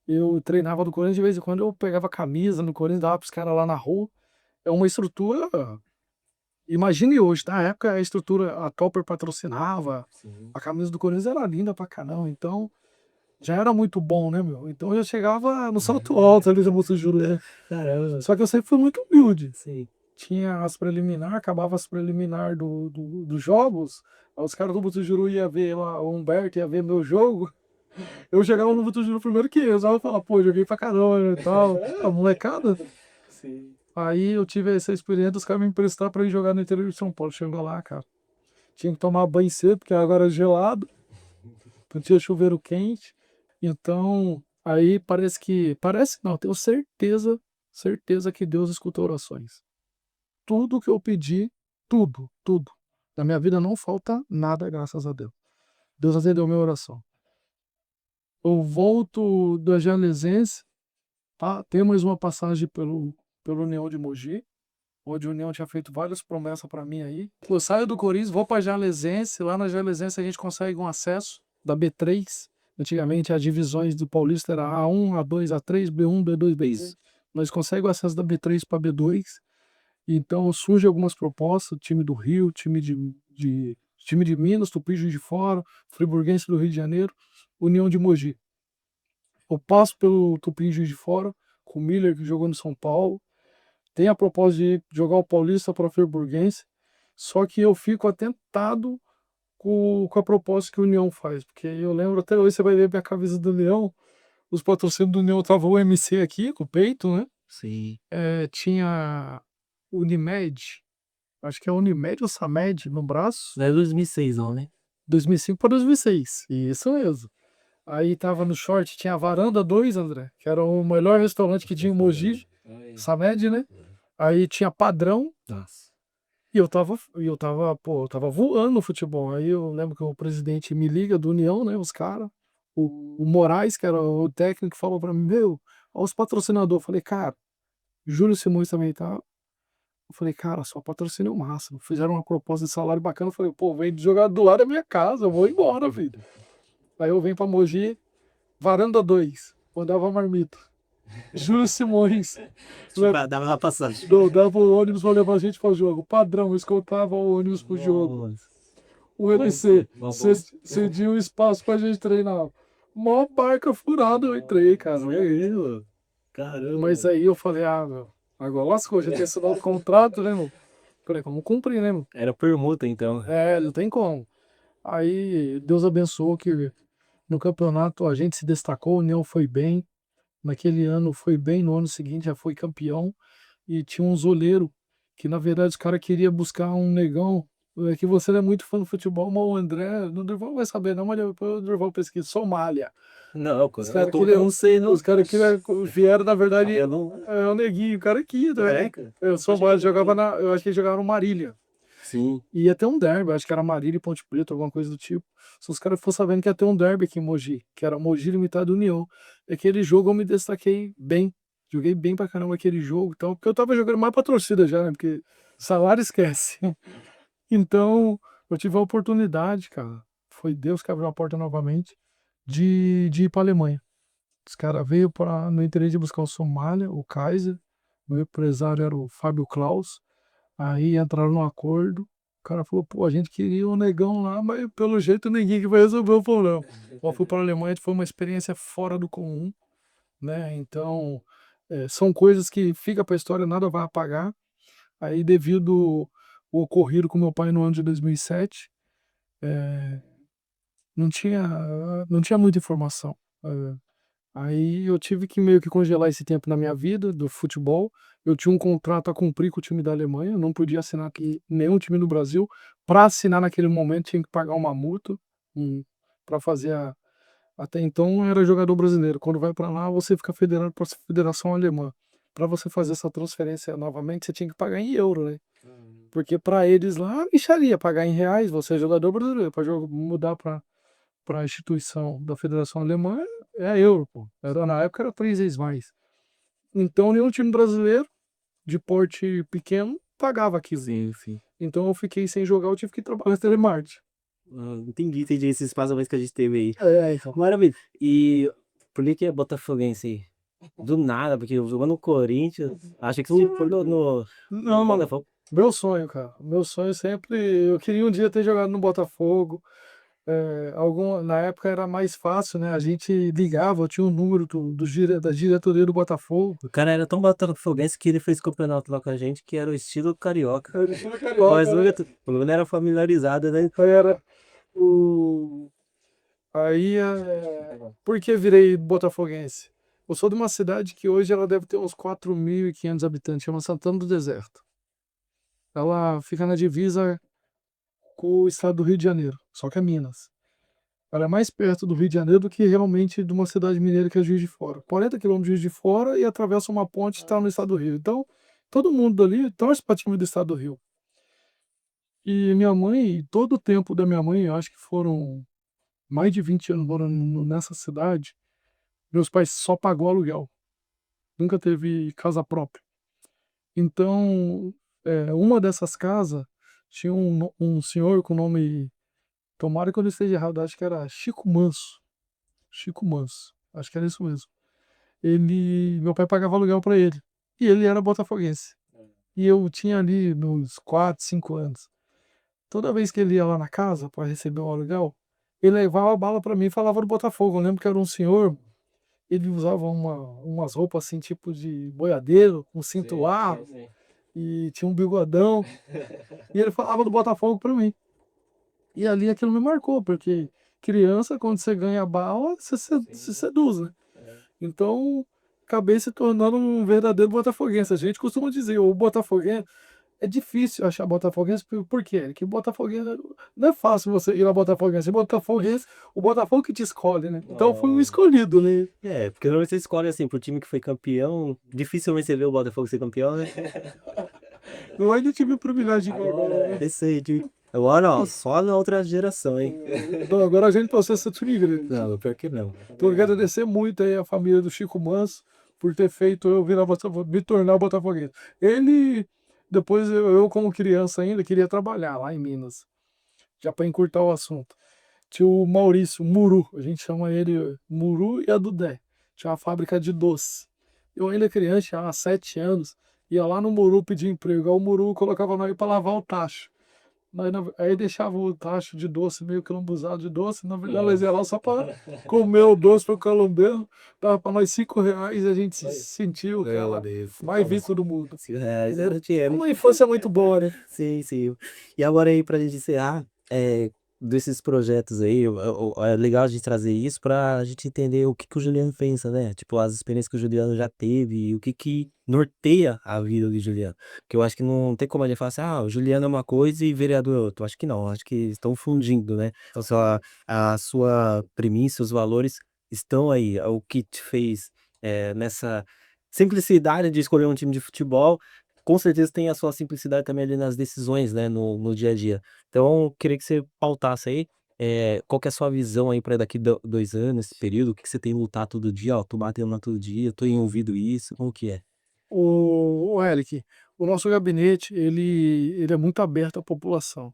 Eu treinava no Corinthians, de vez em quando eu pegava camisa no Corinthians, dava pros caras lá na rua. É uma estrutura, imagine hoje, na época a estrutura, a Topper patrocinava, Sim. a camisa do Corinthians era linda pra caramba, então já era muito bom, né, meu? Então eu chegava no salto alto ali da Moça Júlia. Caramba. Só que eu sempre fui muito humilde. Sim. Tinha as preliminar, acabava as preliminar dos jogos, aí os caras do Butujuru ia ver lá, o Humberto ia ver meu jogo. Eu chegava no Butujuru primeiro que eles, aí eu falava, pô, joguei pra caramba né, e tal. A molecada. Sim. Aí eu tive essa experiência dos caras me emprestar pra ir jogar no interior de São Paulo. Chegou lá, cara. Tinha que tomar banho cedo, porque agora é gelado. Não tinha chuveiro quente. Então, aí parece não, tenho certeza que Deus escuta orações. Tudo que eu pedi, tudo. Na minha vida não falta nada, graças a Deus. Deus atendeu minha oração. Eu volto do Jalesense, tá? Tem mais uma passagem pelo União de Mogi, onde o União tinha feito várias promessas para mim aí. Eu saio do Corinthians, vou para Jalesense, lá na Jalesense a gente consegue um acesso da B3. Antigamente as divisões do Paulista era A1, A2, A3, B1, B2, B3. Nós conseguimos o acesso da B3 para B2. Então surgem algumas propostas, time do Rio, time de Minas, Tupi Juiz de Fora, Friburguense do Rio de Janeiro, União de Mogi. Eu passo pelo Tupi Juiz de Fora, com o Miller que jogou no São Paulo. Tem a proposta de jogar o Paulista para o Friburguense, só que eu fico atentado com a proposta que o União faz, porque eu lembro até hoje, você vai ver minha camisa do União, os patrocínios do União tava o MC aqui, com o peito, né? Sim. Tinha Unimed, acho que é Unimed ou Samed no braço. Não é 2006 não, né? 2005 para 2006, isso mesmo. Aí tava no short, tinha a Varanda 2, André, que era o melhor restaurante que tinha em Mogi, Samed, né? Aí tinha Padrão. Nossa. E pô, eu tava voando no futebol. Aí eu lembro que o presidente me liga do União, né? Os caras. O Moraes, que era o técnico, falou pra mim, olha os patrocinadores. Eu falei, cara, Júlio Simões também tá. Eu falei, cara, só patrocínio é o máximo. Fizeram uma proposta de salário bacana. Eu falei, pô, vem de jogar do lado da minha casa, eu vou embora, filho. Aí eu venho pra Mogi, Varanda 2, mandava marmita. Júlio Simões. Tipo, dava uma passagem. Dava o ônibus pra levar a gente para o jogo. Padrão, escoltava o ônibus pro jogo. Nossa. O MC Bom, cedia um espaço pra gente treinar. Mó barca furada eu entrei, cara. Meu, caramba. Mas aí eu falei, meu, agora lascou, já tinha assinado o contrato, né, meu? Falei, vamos cumprir, né, meu? Era permuta, então. Não tem como. Aí Deus abençoou que no campeonato a gente se destacou, o União foi bem. Naquele ano foi bem, no ano seguinte já foi campeão. E tinha um zoleiro que, na verdade, os caras queriam buscar um negão. É que você não é muito fã do futebol, mas o André, no Durval vai saber, não, mas depois o Durval pesquisa, Somália. Não, Os eu, caras eu não sei, não. os cara vieram, na verdade, Eu não. é o Neguinho, o cara que ia, É, né? cara. Eu Somália jogava eu acho que ele jogava no Marília. Sim. E ia ter um derby, acho que era Marília e Ponte Preta, alguma coisa do tipo. Se os caras fossem sabendo que ia ter um derby aqui em Mogi, que era Mogi Limitado União. Aquele jogo eu me destaquei bem. Joguei bem pra caramba aquele jogo, então, porque eu tava jogando mais pra torcida já, né? Porque salário esquece. Então, eu tive a oportunidade, cara. Foi Deus que abriu a porta novamente de ir pra Alemanha. Os caras veio no interesse de buscar o Somália, o Kaiser. O meu empresário era o Fábio Klaus. Aí entraram no acordo. O cara falou, pô, a gente queria um negão lá, mas pelo jeito ninguém que vai resolver o problema. Eu fui para a Alemanha, foi uma experiência fora do comum, né? Então, são coisas que fica para a história, nada vai apagar. Aí, devido o ocorrido com meu pai no ano de 2007, não tinha, não tinha muita informação. Eh, Aí eu tive que meio que congelar esse tempo na minha vida do futebol. Eu tinha um contrato a cumprir com o time da Alemanha, eu não podia assinar aqui nenhum time do Brasil. Para assinar naquele momento tinha que pagar uma multa para fazer até então eu era jogador brasileiro. Quando vai para lá, você fica federado para a Federação Alemã. Para você fazer essa transferência novamente, você tinha que pagar em euro, né? Porque para eles lá, mixaria, pagar em reais, você é jogador brasileiro, para mudar para a instituição da Federação Alemã é euro, pô. Na época era 3 vezes mais. Então nenhum time brasileiro de porte pequeno pagava aquilo. Sim, sim. Então eu fiquei sem jogar, eu tive que trabalhar na telemarketing. Entendi esses espaços que a gente teve aí. Então. Maravilha. E por que é botafoguense aí? Do nada, porque eu jogando no Corinthians, acho que você foi Não, mano. Botafogo. Meu sonho, cara. Meu sonho sempre. Eu queria um dia ter jogado no Botafogo. Na época era mais fácil, né? A gente ligava, eu tinha um número da diretoria do Botafogo. O cara era tão botafoguense que ele fez campeonato lá com a gente que era o estilo carioca. Era estilo carioca, Mas né? o não era familiarizado, né? Aí era o. Aí, por que virei botafoguense? Eu sou de uma cidade que hoje ela deve ter uns 4.500 habitantes, chama Santana do Deserto. Ela fica na divisa com o estado do Rio de Janeiro, só que é Minas. Ela é mais perto do Rio de Janeiro do que realmente de uma cidade mineira que é Juiz de Fora. 40 quilômetros de Juiz de Fora e atravessa uma ponte e está no estado do Rio. Então, todo mundo ali torce para time do estado do Rio. E minha mãe, todo o tempo da minha mãe, eu acho que foram mais de 20 anos morando nessa cidade, meus pais só pagou aluguel. Nunca teve casa própria. Então, uma dessas casas tinha um senhor com o nome, tomara que eu não esteja errado, acho que era Chico Manso. Chico Manso, acho que era isso mesmo. Meu pai pagava aluguel para ele. E ele era botafoguense. E eu tinha ali nos 4, 5 anos. Toda vez que ele ia lá na casa para receber o aluguel, ele levava a bala para mim e falava do Botafogo. Eu lembro que era um senhor, ele usava umas roupas assim, tipo de boiadeiro, um cinto largo, e tinha um bigodão. E ele falava do Botafogo para mim. E ali aquilo me marcou, porque criança, quando você ganha bala, você se seduz, né? Então, acabei se tornando um verdadeiro botafoguense. A gente costuma dizer, o botafoguense, é difícil achar botafoguense, por quê? Porque botafoguense, não é fácil você ir na botafoguense. Botafoguense, o Botafogo que te escolhe, né? Então, eu fui um escolhido, né? Porque normalmente você escolhe assim, pro time que foi campeão, dificilmente você vê o Botafogo ser campeão, né? Não é de time privilegiado agora, né? Esse aí, agora, ó, só na outra geração, hein? Então, agora a gente processa tudo igreja. Não, pior que não. Então, eu quero agradecer muito aí a família do Chico Manso por ter feito eu me tornar botafoguense. Ele, depois eu como criança ainda, queria trabalhar lá em Minas, já para encurtar o assunto. Tinha o Maurício, Muru, a gente chama ele Muru e a Dudé. Tinha uma fábrica de doce. Eu ainda criança, há 7 anos, ia lá no Muru pedir emprego, aí o Muru colocava nós para lavar o tacho. Aí deixava o tacho de doce, meio que lambuzado de doce, na verdade nós ia lá só para comer o doce para o calombeiro, dava para nós R$ 5 e a gente se sentiu o Meu cara Deus. mais visto do mundo. R$ 5 era dinheiro. Uma infância muito boa, né? Sim, sim. E agora aí, pra gente encerrar, desses projetos aí, é legal a gente trazer isso pra gente entender o que que o Juliano pensa, né? Tipo, as experiências que o Juliano já teve e o que que norteia a vida do Juliano. Porque eu acho que não tem como a gente falar assim, o Juliano é uma coisa e vereador é outra. Eu acho que não, acho que estão fundindo, né? Então, a sua premissa, os valores estão aí. O que te fez nessa simplicidade de escolher um time de futebol com certeza tem a sua simplicidade também ali nas decisões, né, no dia a dia. Então, queria que você pautasse aí, qual que é a sua visão aí para daqui 2 anos, esse período, o que que você tem lutar todo dia, ó, tô batendo lá todo dia, tô envolvido isso, como que é? O Eric, o nosso gabinete, ele é muito aberto à população.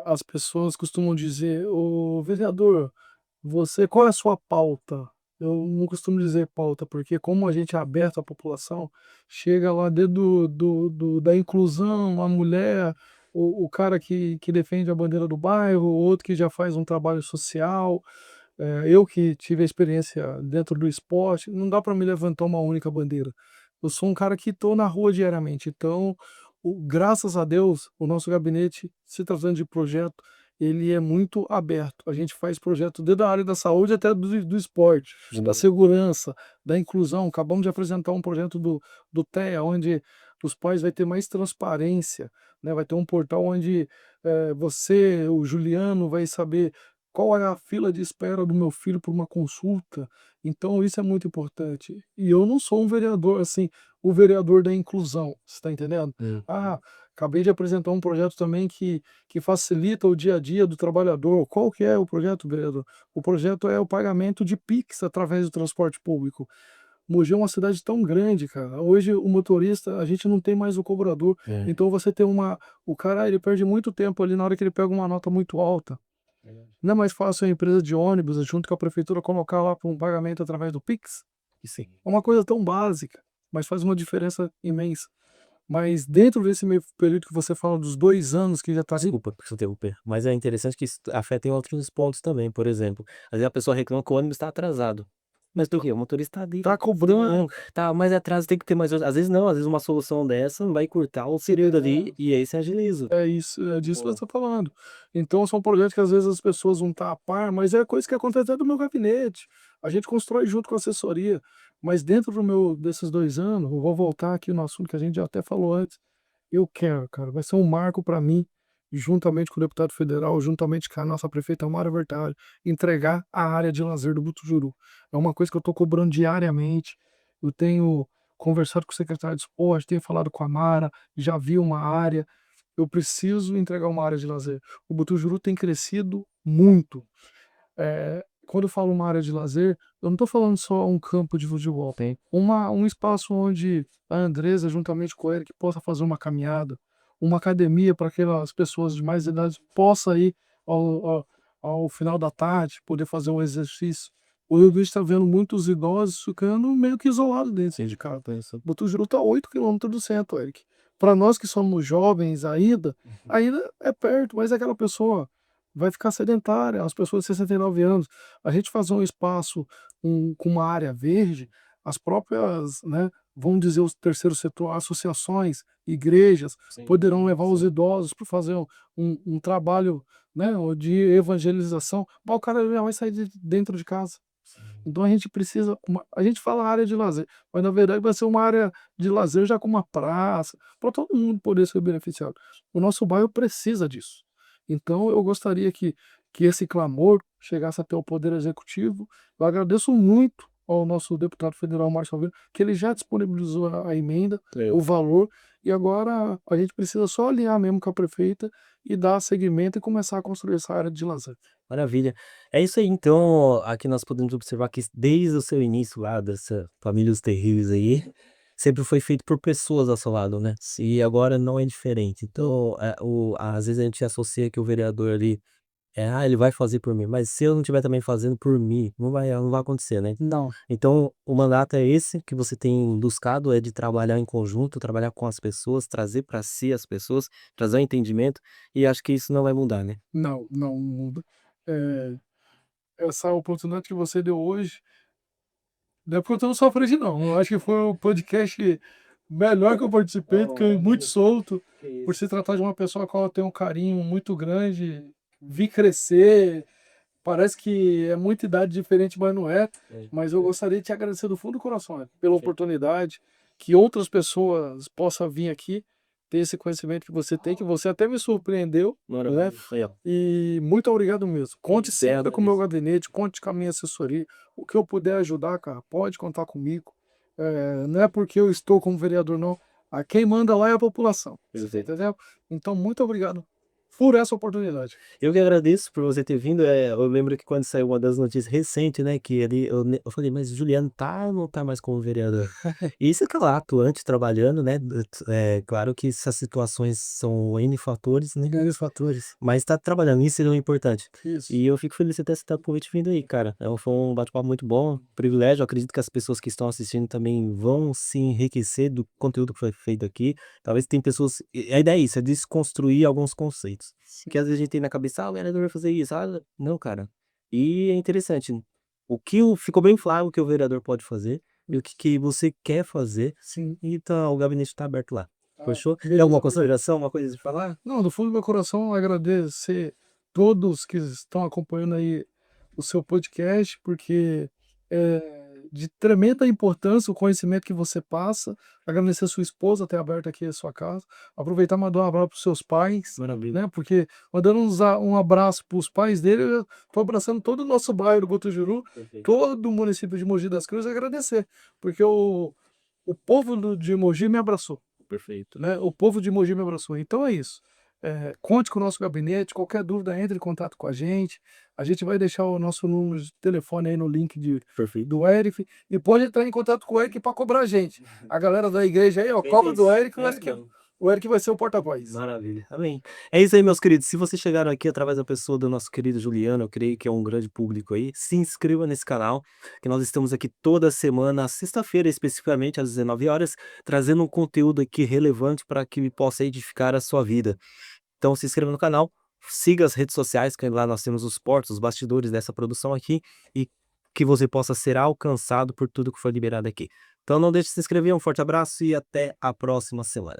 As pessoas costumam dizer: "Ô vereador, você qual é a sua pauta?". Eu não costumo dizer pauta, porque como a gente é aberto à população, chega lá desde da inclusão, a mulher, o cara que defende a bandeira do bairro, o outro que já faz um trabalho social, eu que tive a experiência dentro do esporte, não dá para me levantar uma única bandeira. Eu sou um cara que estou na rua diariamente, então, graças a Deus, o nosso gabinete, se tratando de projeto, ele é muito aberto. A gente faz projeto desde a área da saúde até do esporte, da segurança, da inclusão. Acabamos de apresentar um projeto do TEA, onde os pais vai ter mais transparência, né? Vai ter um portal onde você, o Juliano, vai saber qual é a fila de espera do meu filho por uma consulta. Então isso é muito importante. E eu não sou um vereador, assim, o vereador da inclusão, você está entendendo? Hum. Ah, acabei de apresentar um projeto também que facilita o dia a dia do trabalhador. Qual que é o projeto, vereador? O projeto é o pagamento de Pix através do transporte público. Mogi é uma cidade tão grande, cara. Hoje o motorista, a gente não tem mais o cobrador. É. Então você tem o cara, ele perde muito tempo ali na hora que ele pega uma nota muito alta. Não é mais fácil a empresa de ônibus, junto com a prefeitura, colocar lá para um pagamento através do Pix? Sim. É uma coisa tão básica, mas faz uma diferença imensa. Mas dentro desse meio período que você fala dos 2 anos que já está. Desculpa por te interromper, mas é interessante que isso afeta em outros pontos também, por exemplo, às vezes a pessoa reclama que o ônibus está atrasado. Mas do quê? O motorista tá ali, Tá cobrando. tá mais atraso, tem que ter mais às vezes não, às vezes uma solução dessa vai encurtar o período ali e aí você agiliza. É isso, é disso que eu Boa. estou falando. Então são projetos que às vezes as pessoas não estão a par, mas é coisa que acontece dentro do meu gabinete. A gente constrói junto com a assessoria, mas dentro desses 2 anos, eu vou voltar aqui no assunto que a gente já até falou antes. Eu quero, cara, vai ser um marco para mim, juntamente com o deputado federal, juntamente com a nossa prefeita Mara Bertaglia, entregar a área de lazer do Butujuru. É uma coisa que eu estou cobrando diariamente. Eu tenho conversado com o secretário de esporte, tenho falado com a Mara, já vi uma área. Eu preciso entregar uma área de lazer. O Butujuru tem crescido muito. Quando eu falo uma área de lazer, eu não estou falando só um campo de futebol. Sim. Um espaço onde a Andresa, juntamente com ele, que possa fazer uma caminhada, uma academia para aquelas pessoas de mais idade possa ir ao, ao, ao final da tarde, poder fazer um exercício. O Rio Grande está vendo muitos idosos ficando meio que isolados dentro de casa. Butujuru está a 8 quilômetros do centro, Eric. Para nós que somos jovens ainda é perto, mas aquela pessoa vai ficar sedentária, as pessoas de 69 anos. A gente fazer um espaço com uma área verde, as próprias, né, vamos dizer, o terceiro setor, associações, igrejas, Sim, poderão levar os idosos para fazer um trabalho, né, de evangelização, mas o cara já vai sair de dentro de casa. sim. Então a gente precisa, a gente fala área de lazer, mas na verdade vai ser uma área de lazer já com uma praça, para todo mundo poder ser beneficiado. O nosso bairro precisa disso. Então eu gostaria que esse clamor chegasse até o Poder Executivo. Eu agradeço muito ao nosso deputado federal Márcio Alvino, que ele já disponibilizou a emenda, o valor, e agora a gente precisa só alinhar mesmo com a prefeita e dar seguimento e começar a construir essa área de lazer. Maravilha. É isso aí, então, aqui nós podemos observar que desde o seu início lá, dessa família Os Terríveis aí, sempre foi feito por pessoas ao seu lado, né? E agora não é diferente. Então, às vezes a gente associa que o vereador ali ele vai fazer por mim, mas se eu não estiver também fazendo por mim, não vai acontecer, né. Não, Então o mandato é esse que você tem buscado, é de trabalhar em conjunto, trabalhar com as pessoas, trazer para si as pessoas, trazer o entendimento, e acho que isso não vai mudar, né. não, não muda. Eh, essa oportunidade que você deu hoje, não é porque eu estou na sua frente não, eu acho que foi o podcast melhor que eu participei, fiquei muito solto, Que por isso. se tratar de uma pessoa a qual eu tenho um carinho muito grande, vi crescer, parece que é muita idade diferente, mas não é. Mas eu gostaria de te agradecer do fundo do coração, né, pela oportunidade, que outras pessoas possam vir aqui, ter esse conhecimento que você tem, que você até me surpreendeu, né? Maravilha, aí ó, E muito obrigado mesmo. Conte eu sempre com o meu agradeço. gabinete, conte com a minha assessoria. O que eu puder ajudar, cara, pode contar comigo. Não é porque eu estou como vereador, não. Quem manda lá é a população. Você tá Perfeito. entendendo? Então, muito obrigado por essa oportunidade. Eu que agradeço por você ter vindo, eu lembro que quando saiu uma das notícias recente, né, que ele eu falei: "Mas o Juliano tá ou não tá mais como vereador?". E isso que é lá, atuante, trabalhando, né, claro que essas situações são N fatores, né, Grandes fatores. mas tá trabalhando, isso é o importante. Isso. E eu fico feliz de você ter aceitado o convite e vindo aí, cara. Foi um bate-papo muito bom, privilégio, acredito que as pessoas que estão assistindo também vão se enriquecer do conteúdo que foi feito aqui. Talvez tem pessoas a ideia é isso, é desconstruir alguns conceitos. Sim. Que às vezes a gente tem na cabeça: "Ah, o vereador vai fazer isso, não cara". E é interessante, ficou bem claro o que o vereador pode fazer e o que você quer fazer, Sim. então o gabinete está aberto lá. Fechou? Tem Beleza, alguma obrigado. consideração, uma coisa de falar? Não, do fundo do meu coração, agradecer todos que estão acompanhando aí o seu podcast, porque é de tremenda importância o conhecimento que você passa. Agradecer a sua esposa ter aberto aqui a sua casa. Aproveitar e mandar um abraço para os seus pais, Maravilha. né? Porque mandando um abraço para os pais dele, eu estou abraçando todo o nosso bairro do Botujuru, Perfeito, todo o município de Mogi das Cruzes, agradecer, porque o povo de Mogi me abraçou, perfeito. né? O povo de Mogi me abraçou. Então é isso. Conte com o nosso gabinete. Qualquer dúvida, entre em contato com a gente. A gente vai deixar o nosso número de telefone aí no link Perfeito. do Eric. E pode entrar em contato com o Eric para cobrar a gente. A galera da igreja aí, ó, Feito cobra do isso. Eric, o Eric vai ser o porta-voz. Maravilha, amém. É isso aí, meus queridos. Se vocês chegaram aqui através da pessoa do nosso querido Juliano, eu creio que é um grande público aí, se inscreva nesse canal, que nós estamos aqui toda semana, sexta-feira especificamente, às 19 horas, trazendo um conteúdo aqui relevante para que possa edificar a sua vida. Então se inscreva no canal, siga as redes sociais, que lá nós temos os portos, os bastidores dessa produção aqui, e que você possa ser alcançado por tudo que foi liberado aqui. Então não deixe de se inscrever, um forte abraço e até a próxima semana.